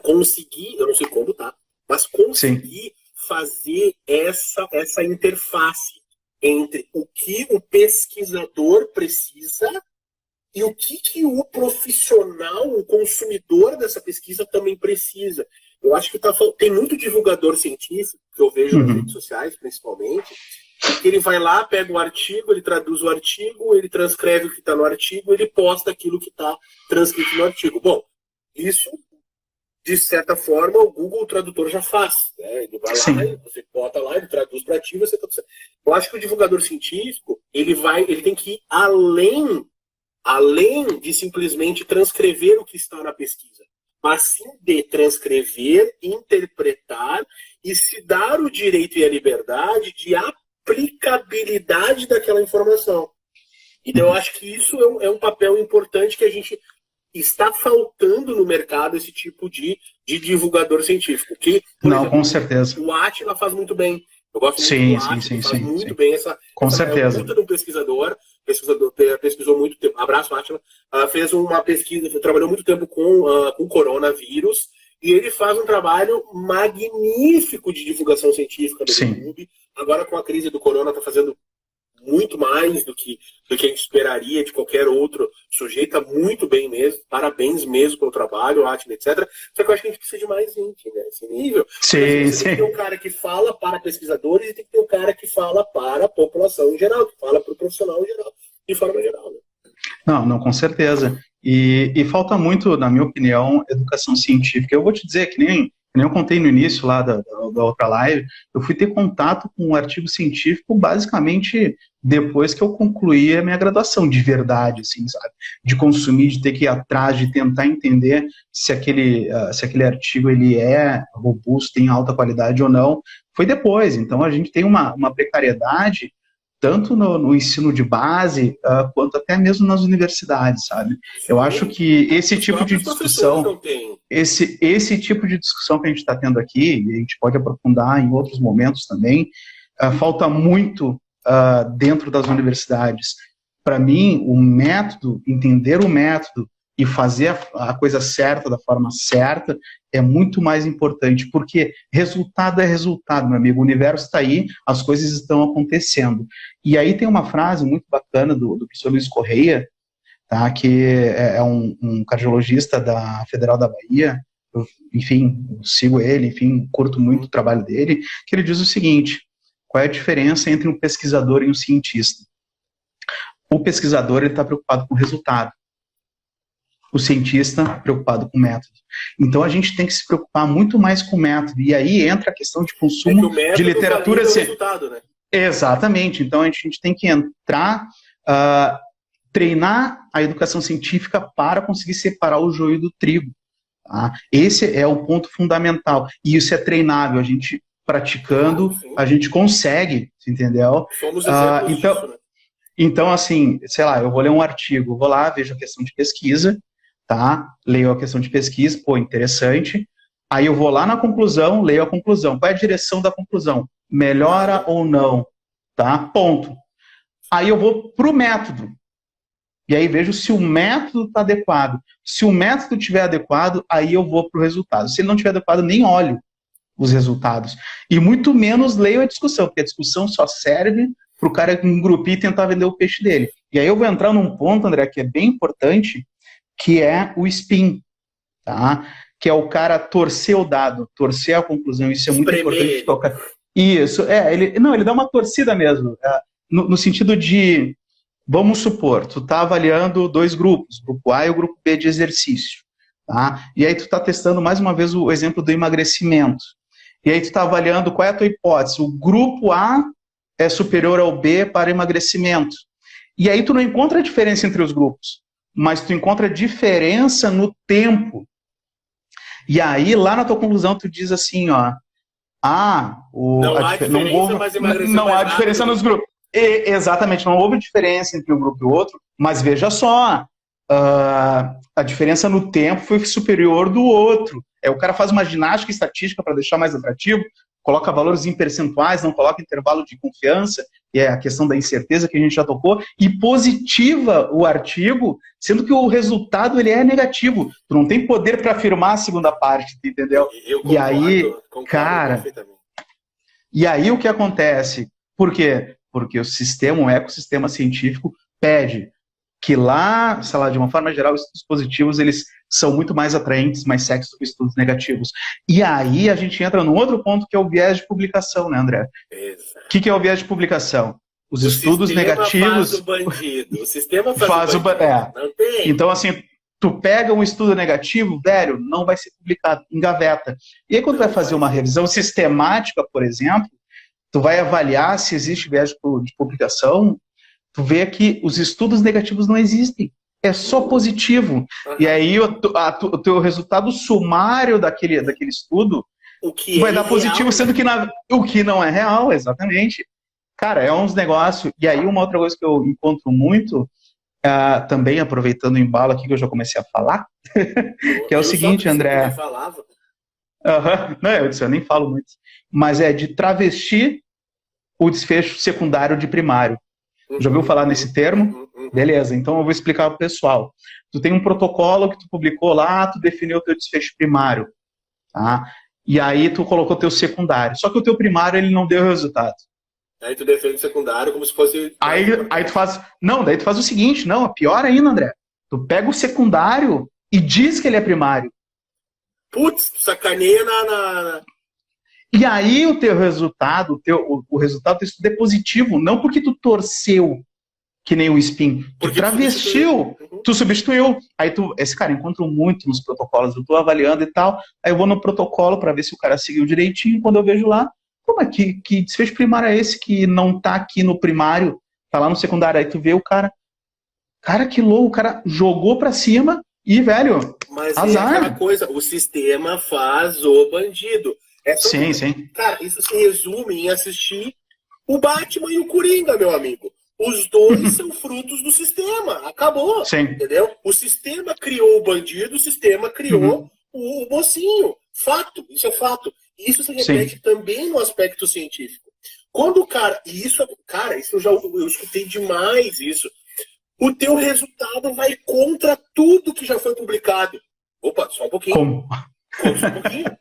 conseguir, eu não sei como, tá? Mas conseguir fazer essa interface entre o que o pesquisador precisa e o que o profissional, o consumidor dessa pesquisa também precisa. Eu acho que tem muito divulgador científico, que eu vejo nas redes sociais, principalmente, que ele vai lá, pega um artigo, ele traduz o artigo, ele transcreve o que está no artigo, ele posta aquilo que está transcrito no artigo. Bom, isso, de certa forma, o Google Tradutor já faz. Né? Ele vai lá, você bota lá, ele traduz para ti, você traduz. Eu acho que o divulgador científico, ele tem que ir além de simplesmente transcrever o que está na pesquisa, mas sim de transcrever, interpretar e se dar o direito e a liberdade de aplicabilidade daquela informação. Então, eu acho que isso é um papel importante que a gente está faltando no mercado, esse tipo de divulgador científico. Que, por exemplo, com certeza. O Átila faz muito bem. Eu gosto muito do Átila, faz muito bem com certeza. É um puta de um pesquisador pesquisou muito tempo. Abraço, Átila. Fez uma pesquisa, trabalhou muito tempo com coronavírus, e ele faz um trabalho magnífico de divulgação científica no YouTube. Agora, com a crise do corona, está fazendo muito mais do que a gente esperaria de qualquer outro sujeito, tá muito bem mesmo, parabéns mesmo pelo trabalho, Atila, etc. Só que eu acho que a gente precisa de mais gente, né, esse nível. Sim, Você tem que ter um cara que fala para pesquisadores e tem que ter um cara que fala para a população em geral, que fala para o profissional em geral, de forma geral, né? Não, com certeza. E falta muito, na minha opinião, educação científica. Eu vou te dizer, que nem eu contei no início lá da outra live, eu fui ter contato com um artigo científico basicamente depois que eu concluí a minha graduação, de verdade, assim, sabe? De consumir, de ter que ir atrás, de tentar entender se aquele artigo ele é robusto, tem alta qualidade ou não. Foi depois. Então, a gente tem uma precariedade tanto no ensino de base, quanto até mesmo nas universidades, sabe? Eu acho que esse tipo de discussão, esse tipo de discussão que a gente está tendo aqui, e a gente pode aprofundar em outros momentos também, falta muito dentro das universidades. Para mim, o método, entender o método e fazer a coisa certa da forma certa é muito mais importante, porque resultado é resultado, meu amigo. O universo está aí, as coisas estão acontecendo. E aí tem uma frase muito bacana do professor Luiz Correia, tá, que é um cardiologista da Federal da Bahia. Eu, enfim, eu sigo ele, enfim, curto muito o trabalho dele, que ele diz o seguinte: qual é a diferença entre um pesquisador e um cientista? O pesquisador está preocupado com o resultado. O cientista preocupado com o método. Então, a gente tem que se preocupar muito mais com o método. E aí entra a questão de consumo de literatura científica. Né? Exatamente. Então, a gente tem que entrar, treinar a educação científica para conseguir separar o joio do trigo. Tá? Esse é o ponto fundamental. E isso é treinável. A gente praticando, a gente consegue, entendeu? Somos exemplos então, disso, né? Então, assim, sei lá, eu vou ler um artigo, vou lá, vejo a questão de pesquisa, tá? Leio a questão de pesquisa, pô, interessante. Aí eu vou lá na conclusão, leio a conclusão. Qual é a direção da conclusão? Melhora ou não? Tá? Ponto. Aí eu vou pro método. E aí vejo se o método está adequado. Se o método estiver adequado, aí eu vou pro resultado. Se ele não estiver adequado, nem olho os resultados. E muito menos leio a discussão, porque a discussão só serve para o cara engrupir e tentar vender o peixe dele. E aí eu vou entrar num ponto, André, que é bem importante, que é o spin, tá? Que é o cara torcer o dado, torcer a conclusão. Isso é muito importante tocar. Isso, ele dá uma torcida mesmo, no sentido de, vamos supor, tu tá avaliando dois grupos, o grupo A e o grupo B de exercício, tá? E aí tu tá testando mais uma vez o exemplo do emagrecimento. E aí tu tá avaliando qual é a tua hipótese. O grupo A é superior ao B para emagrecimento. E aí tu não encontra a diferença entre os grupos, mas tu encontra diferença no tempo. E aí, lá na tua conclusão, tu diz assim, ó, não há diferença nos grupos. Exatamente, não houve diferença entre um grupo e o outro, mas veja só, a diferença no tempo foi superior do outro. O cara faz uma ginástica estatística para deixar mais atrativo, coloca valores em percentuais, não coloca intervalo de confiança, e é a questão da incerteza que a gente já tocou, e positiva o artigo, sendo que o resultado ele é negativo. Tu não tem poder para afirmar a segunda parte, entendeu? Concordo, e aí, cara, e aí o que acontece? Por quê? Porque o ecossistema científico pede que lá, sei lá, de uma forma geral, estudos positivos, eles são muito mais atraentes, mais sexy do que estudos negativos. E aí a gente entra num outro ponto, que é o viés de publicação, né, André? O que é o viés de publicação? Os estudos negativos... Faz o bandido. O sistema faz o bandido. Não tem. Então, assim, tu pega um estudo negativo, velho, não vai ser publicado, engaveta. E aí, quando tu vai fazer uma revisão sistemática, por exemplo, tu vai avaliar se existe viés de publicação, tu vê que os estudos negativos não existem. É só positivo. E aí o teu resultado sumário daquele estudo vai dar positivo, real, sendo que o que não é real, exatamente. Cara, é uns negócios. E aí uma outra coisa que eu encontro muito, também aproveitando o embalo aqui que eu já comecei a falar, que é o seguinte, André. Não, eu nem falo muito. Mas é de travestir o desfecho secundário de primário. Já ouviu falar nesse termo? Beleza, então eu vou explicar para o pessoal. Tu tem um protocolo que tu publicou lá, tu definiu o teu desfecho primário, tá? E aí tu colocou o teu secundário. Só que o teu primário ele não deu resultado. Aí tu defende o secundário como se fosse... Aí tu faz... Não, daí tu faz o seguinte, não, pior ainda, André. Tu pega o secundário e diz que ele é primário. Putz, tu sacaneia E aí o teu resultado, o resultado do estudo é positivo, não porque tu torceu que nem o spin, tu travestiu, tu substituiu. Aí esse cara encontrou muito nos protocolos, eu tô avaliando e tal, aí eu vou no protocolo para ver se o cara seguiu direitinho, quando eu vejo lá, como é que desfecho primário é esse que não tá aqui no primário, tá lá no secundário, aí tu vê o cara, que louco, o cara jogou pra cima e, velho, mas azar. É aquela coisa, o sistema faz o bandido. Sim. Cara, isso se resume em assistir o Batman e o Coringa, meu amigo. Os dois são frutos do sistema. Acabou. Sim. Entendeu? O sistema criou o bandido, o sistema criou o mocinho. Fato. Isso é fato. Isso se repete também no aspecto científico. Quando o cara... isso eu escutei demais isso. O teu resultado vai contra tudo que já foi publicado. Opa, só um pouquinho. Como? Só um pouquinho.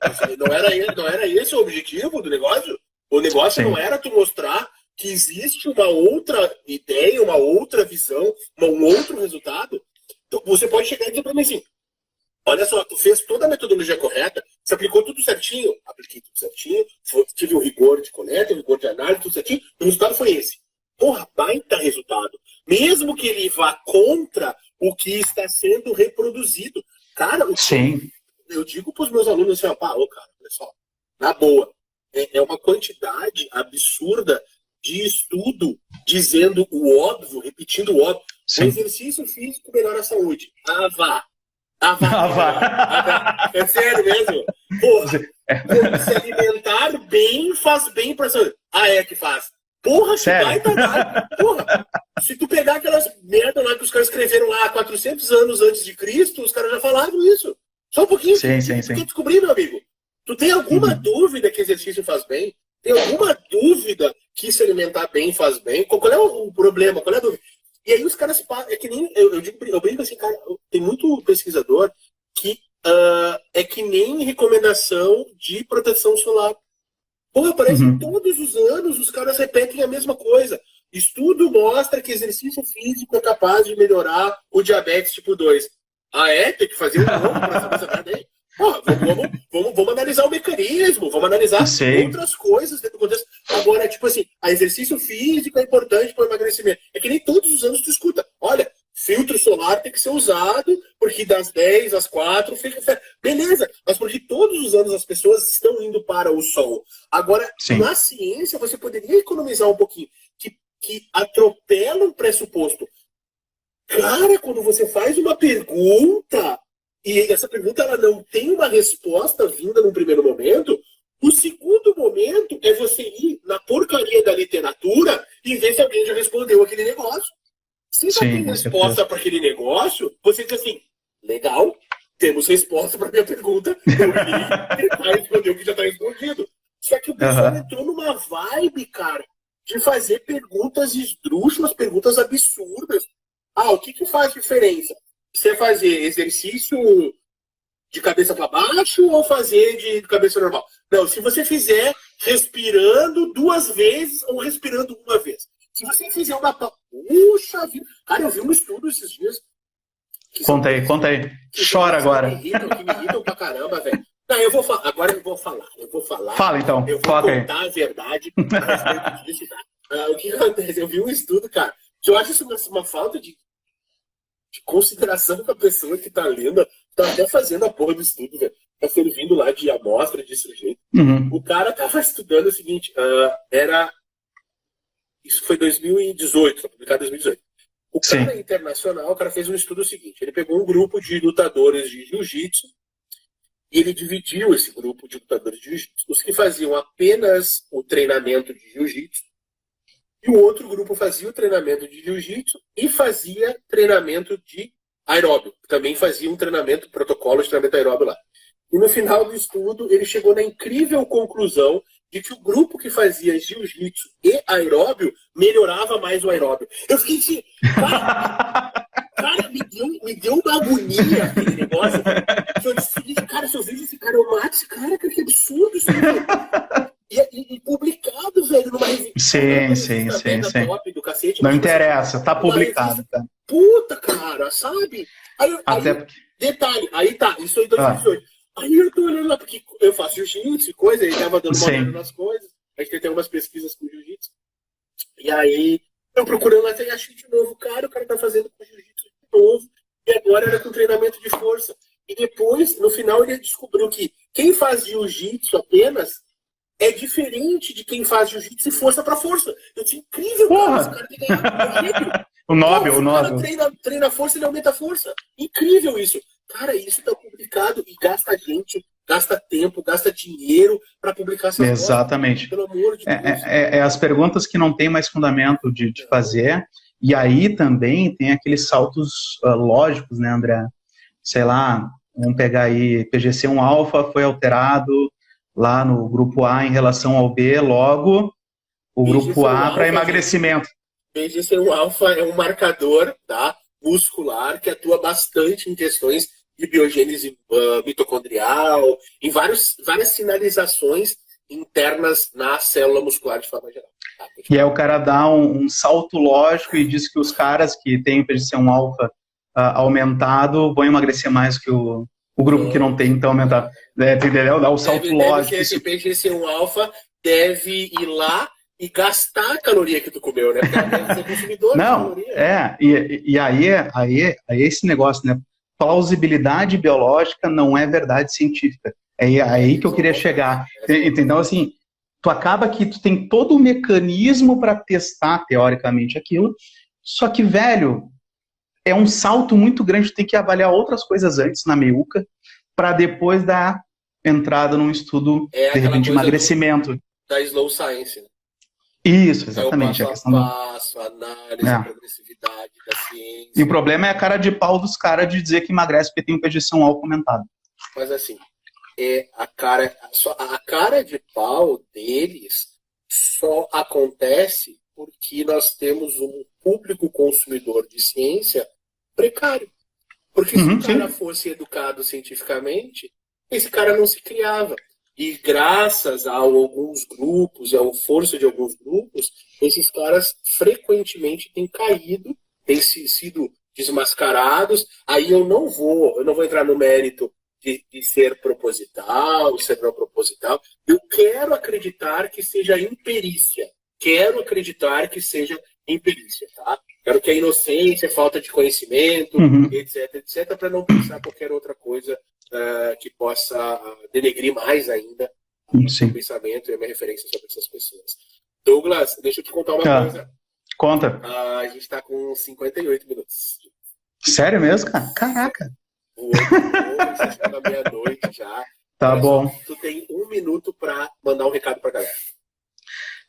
Não era esse o objetivo do negócio? O negócio não era tu mostrar que existe uma outra ideia, uma outra visão, um outro resultado. Então, você pode chegar e dizer para mim assim, olha só, tu fez toda a metodologia correta, você aplicou tudo certinho? Apliquei tudo certinho, tive o rigor de coleta, o rigor de análise, tudo certinho, o resultado foi esse. Porra, baita resultado. Mesmo que ele vá contra o que está sendo reproduzido. Cara, eu digo para os meus alunos assim, cara, olha só, na boa, é uma quantidade absurda de estudo dizendo o óbvio, repetindo o óbvio. O exercício físico melhora a saúde. Vá. É sério mesmo? Porra, se alimentar bem faz bem para a saúde. É que faz. Porra, sério? Porra, se tu pegar aquelas merda lá que os caras escreveram lá 400 anos antes de Cristo, os caras já falaram isso. Só um pouquinho. Sim. Tu quer descobrir, meu amigo? Tu tem alguma dúvida que exercício faz bem? Tem alguma dúvida que se alimentar bem faz bem? Qual é o problema? Qual é a dúvida? E aí os caras... É que nem... Eu brinco assim, cara, tem muito pesquisador que é que nem recomendação de proteção solar. Porra, parece que todos os anos os caras repetem a mesma coisa. Estudo mostra que exercício físico é capaz de melhorar o diabetes tipo 2. Tem que fazer um novo pra saber essa merda aí? Porra, vamos analisar o mecanismo, vamos analisar outras coisas dentro do contexto. Agora, tipo assim, exercício físico é importante para o emagrecimento. É que nem todos os anos tu escuta. Olha, filtro solar tem que ser usado, porque das 10 às 4 fica... Beleza, mas porque todos os anos as pessoas estão indo para o sol. Agora, na ciência, você poderia economizar um pouquinho, que atropela um pressuposto. Cara, quando você faz uma pergunta, e essa pergunta ela não tem uma resposta vinda num primeiro momento, o segundo momento é você ir na porcaria da literatura e ver se alguém já respondeu aquele negócio. Se já tem resposta para aquele negócio, você diz assim, legal, temos resposta para minha pergunta, eu li, tentar responder o que já está respondido. Só que o pessoal entrou numa vibe, cara, de fazer perguntas esdrúxulas, perguntas absurdas. O que faz diferença? Você fazer exercício de cabeça para baixo ou fazer de cabeça normal? Não, se você fizer respirando 2 vezes ou respirando 1 vez. Se você fizer uma... Puxa vida! Cara, eu vi um estudo esses dias. Conta aí. Chora agora. Que me irritam pra caramba, velho. Não, eu vou falar. Agora eu vou falar. Fala então. Eu vou contar a verdade a respeito disso. O que acontece? Eu vi um estudo, cara, que eu acho isso uma falta de consideração com a pessoa que tá lendo. Tá até fazendo a porra do estudo, velho. Tá servindo lá de amostra de sujeito. O cara tava estudando o seguinte, isso foi 2018, foi publicado em 2018. O cara internacional, o cara fez um estudo seguinte, ele pegou um grupo de lutadores de jiu-jitsu e ele dividiu esse grupo de lutadores de jiu-jitsu, os que faziam apenas o treinamento de jiu-jitsu e o outro grupo fazia o treinamento de jiu-jitsu e fazia treinamento de aeróbio, também fazia um treinamento, protocolo de treinamento aeróbio lá. E no final do estudo, ele chegou na incrível conclusão de que o grupo que fazia jiu-jitsu e aeróbio melhorava mais o aeróbio. Eu fiquei assim, cara, me deu uma agonia aquele negócio. Eu disse, cara, se eu vejo esse cara, eu mato esse cara, que absurdo isso aí. E publicado, velho, numa revista. Sim. Top do cacete. Não interessa, tá publicado. Revista, tá? Puta, cara, sabe? Até porque... Detalhe, aí tá, isso em 2018. Aí eu tô olhando lá, porque eu faço jiu-jitsu e coisa, ele tava dando uma olhada nas coisas. A gente tem algumas pesquisas com jiu-jitsu. E aí, eu procurando lá, e achei de novo, o cara tá fazendo com jiu-jitsu de novo. E agora era com treinamento de força. E depois, no final, ele descobriu que quem faz jiu-jitsu apenas é diferente de quem faz jiu-jitsu e força pra força. Eu disse, incrível, cara, esse cara tem ganhado o Nobel. O cara treina força, ele aumenta a força. Incrível isso. Cara, isso tá publicado e gasta gente, gasta tempo, gasta dinheiro para publicar essas coisas. Exatamente. Pelo amor de Deus. As perguntas que não tem mais fundamento de fazer. E aí também tem aqueles saltos lógicos, né, André? Sei lá, vamos pegar aí, PGC1-alfa foi alterado lá no grupo A em relação ao B, logo o grupo A para emagrecimento. PGC1-alfa é um marcador, tá, muscular que atua bastante em questões de biogênese mitocondrial, em várias sinalizações internas na célula muscular de forma geral. E aí o cara dá um salto lógico e diz que os caras que têm PGC1-alfa aumentado vão emagrecer mais que o grupo que não tem, então aumentar. Entendeu? Dá o salto lógico. Esse PGC1-alfa deve ir lá e gastar a caloria que tu comeu, né? Porque deve ser consumidor de caloria. E aí esse negócio, né? Plausibilidade biológica não é verdade científica. É aí que eu queria chegar. Entendeu? Assim, tu acaba que tu tem todo o mecanismo para testar, teoricamente, aquilo, só que, velho, é um salto muito grande, tu tem que avaliar outras coisas antes na meiuca, para depois dar entrada num estudo, de repente, de emagrecimento. Da slow science, né? Isso, exatamente. É o passo a passo, a análise, a progressividade da ciência. E o problema é a cara de pau dos caras de dizer que emagrece porque tem um PGC1-alfa aumentado. Mas assim, a cara de pau deles só acontece porque nós temos um público consumidor de ciência precário. Porque se o cara fosse educado cientificamente, esse cara não se criava. E graças a alguns grupos, ao força de alguns grupos, esses caras frequentemente têm caído, têm sido desmascarados. Aí eu não vou entrar no mérito de ser proposital, ser não proposital. Eu quero acreditar que seja imperícia. Tá? Quero que a inocência, falta de conhecimento, etc, para não pensar qualquer outra coisa que possa denegrir mais ainda o pensamento e a minha referência sobre essas pessoas. Douglas, deixa eu te contar uma coisa. Conta. A gente está com 58 minutos. Sério mesmo, cara? Caraca. Você chegou na meia-noite já. Tá bom. Tu tem 1 minuto para mandar um recado para a galera.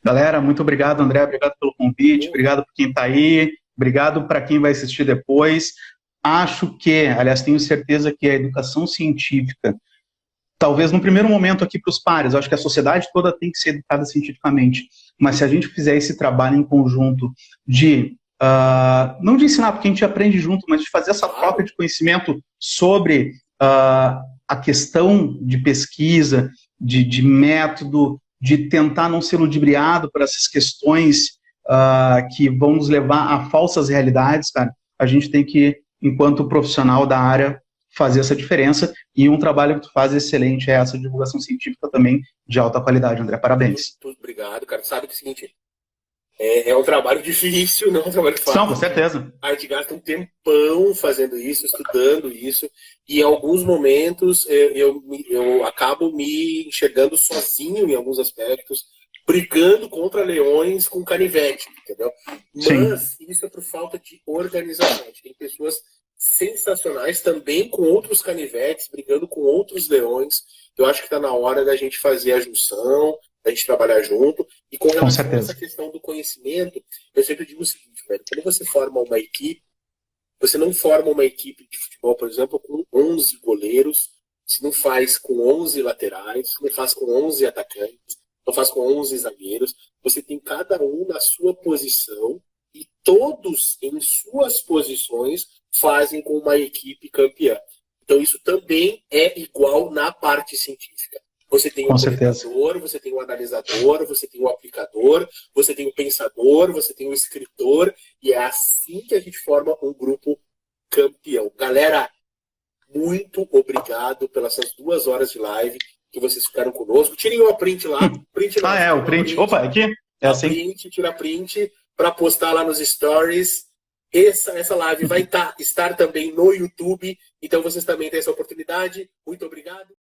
Galera, muito obrigado, André. Obrigado pelo convite. Obrigado por quem está aí. Obrigado para quem vai assistir depois. Acho que, aliás, tenho certeza que a educação científica, talvez no primeiro momento aqui para os pares, eu acho que a sociedade toda tem que ser educada cientificamente, mas se a gente fizer esse trabalho em conjunto de, não de ensinar, porque a gente aprende junto, mas de fazer essa troca de conhecimento sobre a questão de pesquisa, de método, de tentar não ser ludibriado por essas questões que vão nos levar a falsas realidades, cara, a gente tem que, enquanto profissional da área, fazer essa diferença, e um trabalho que tu faz excelente é essa divulgação científica também de alta qualidade, André. Parabéns. Muito obrigado, cara. Sabe que é o seguinte, é um trabalho difícil, não é um trabalho fácil. Não, com certeza. A gente gasta um tempão fazendo isso, estudando isso, e em alguns momentos eu acabo me enxergando sozinho em alguns aspectos, brigando contra leões com canivete, entendeu? Mas isso é por falta de organização. A gente tem pessoas sensacionais também com outros canivetes, brigando com outros leões. Eu acho que está na hora da gente fazer a junção, da gente trabalhar junto. E com relação a essa questão do conhecimento, eu sempre digo o seguinte, velho, quando você forma uma equipe, você não forma uma equipe de futebol, por exemplo, com 11 goleiros, se não faz com 11 laterais, se não faz com 11 atacantes, não faz com 11 zagueiros, você tem cada um na sua posição e todos em suas posições fazem com uma equipe campeã. Então isso também é igual na parte científica. Você tem o Com certeza. comentador, você tem o analisador, você tem o aplicador, você tem o pensador, você tem o escritor, e é assim que a gente forma um grupo campeão. Galera, muito obrigado pelas essas 2 horas de live que vocês ficaram conosco. Tirem uma print lá. Print não, O print. Opa, aqui? É assim? Tira print para postar lá nos stories. Essa live vai estar também no YouTube, então vocês também têm essa oportunidade. Muito obrigado.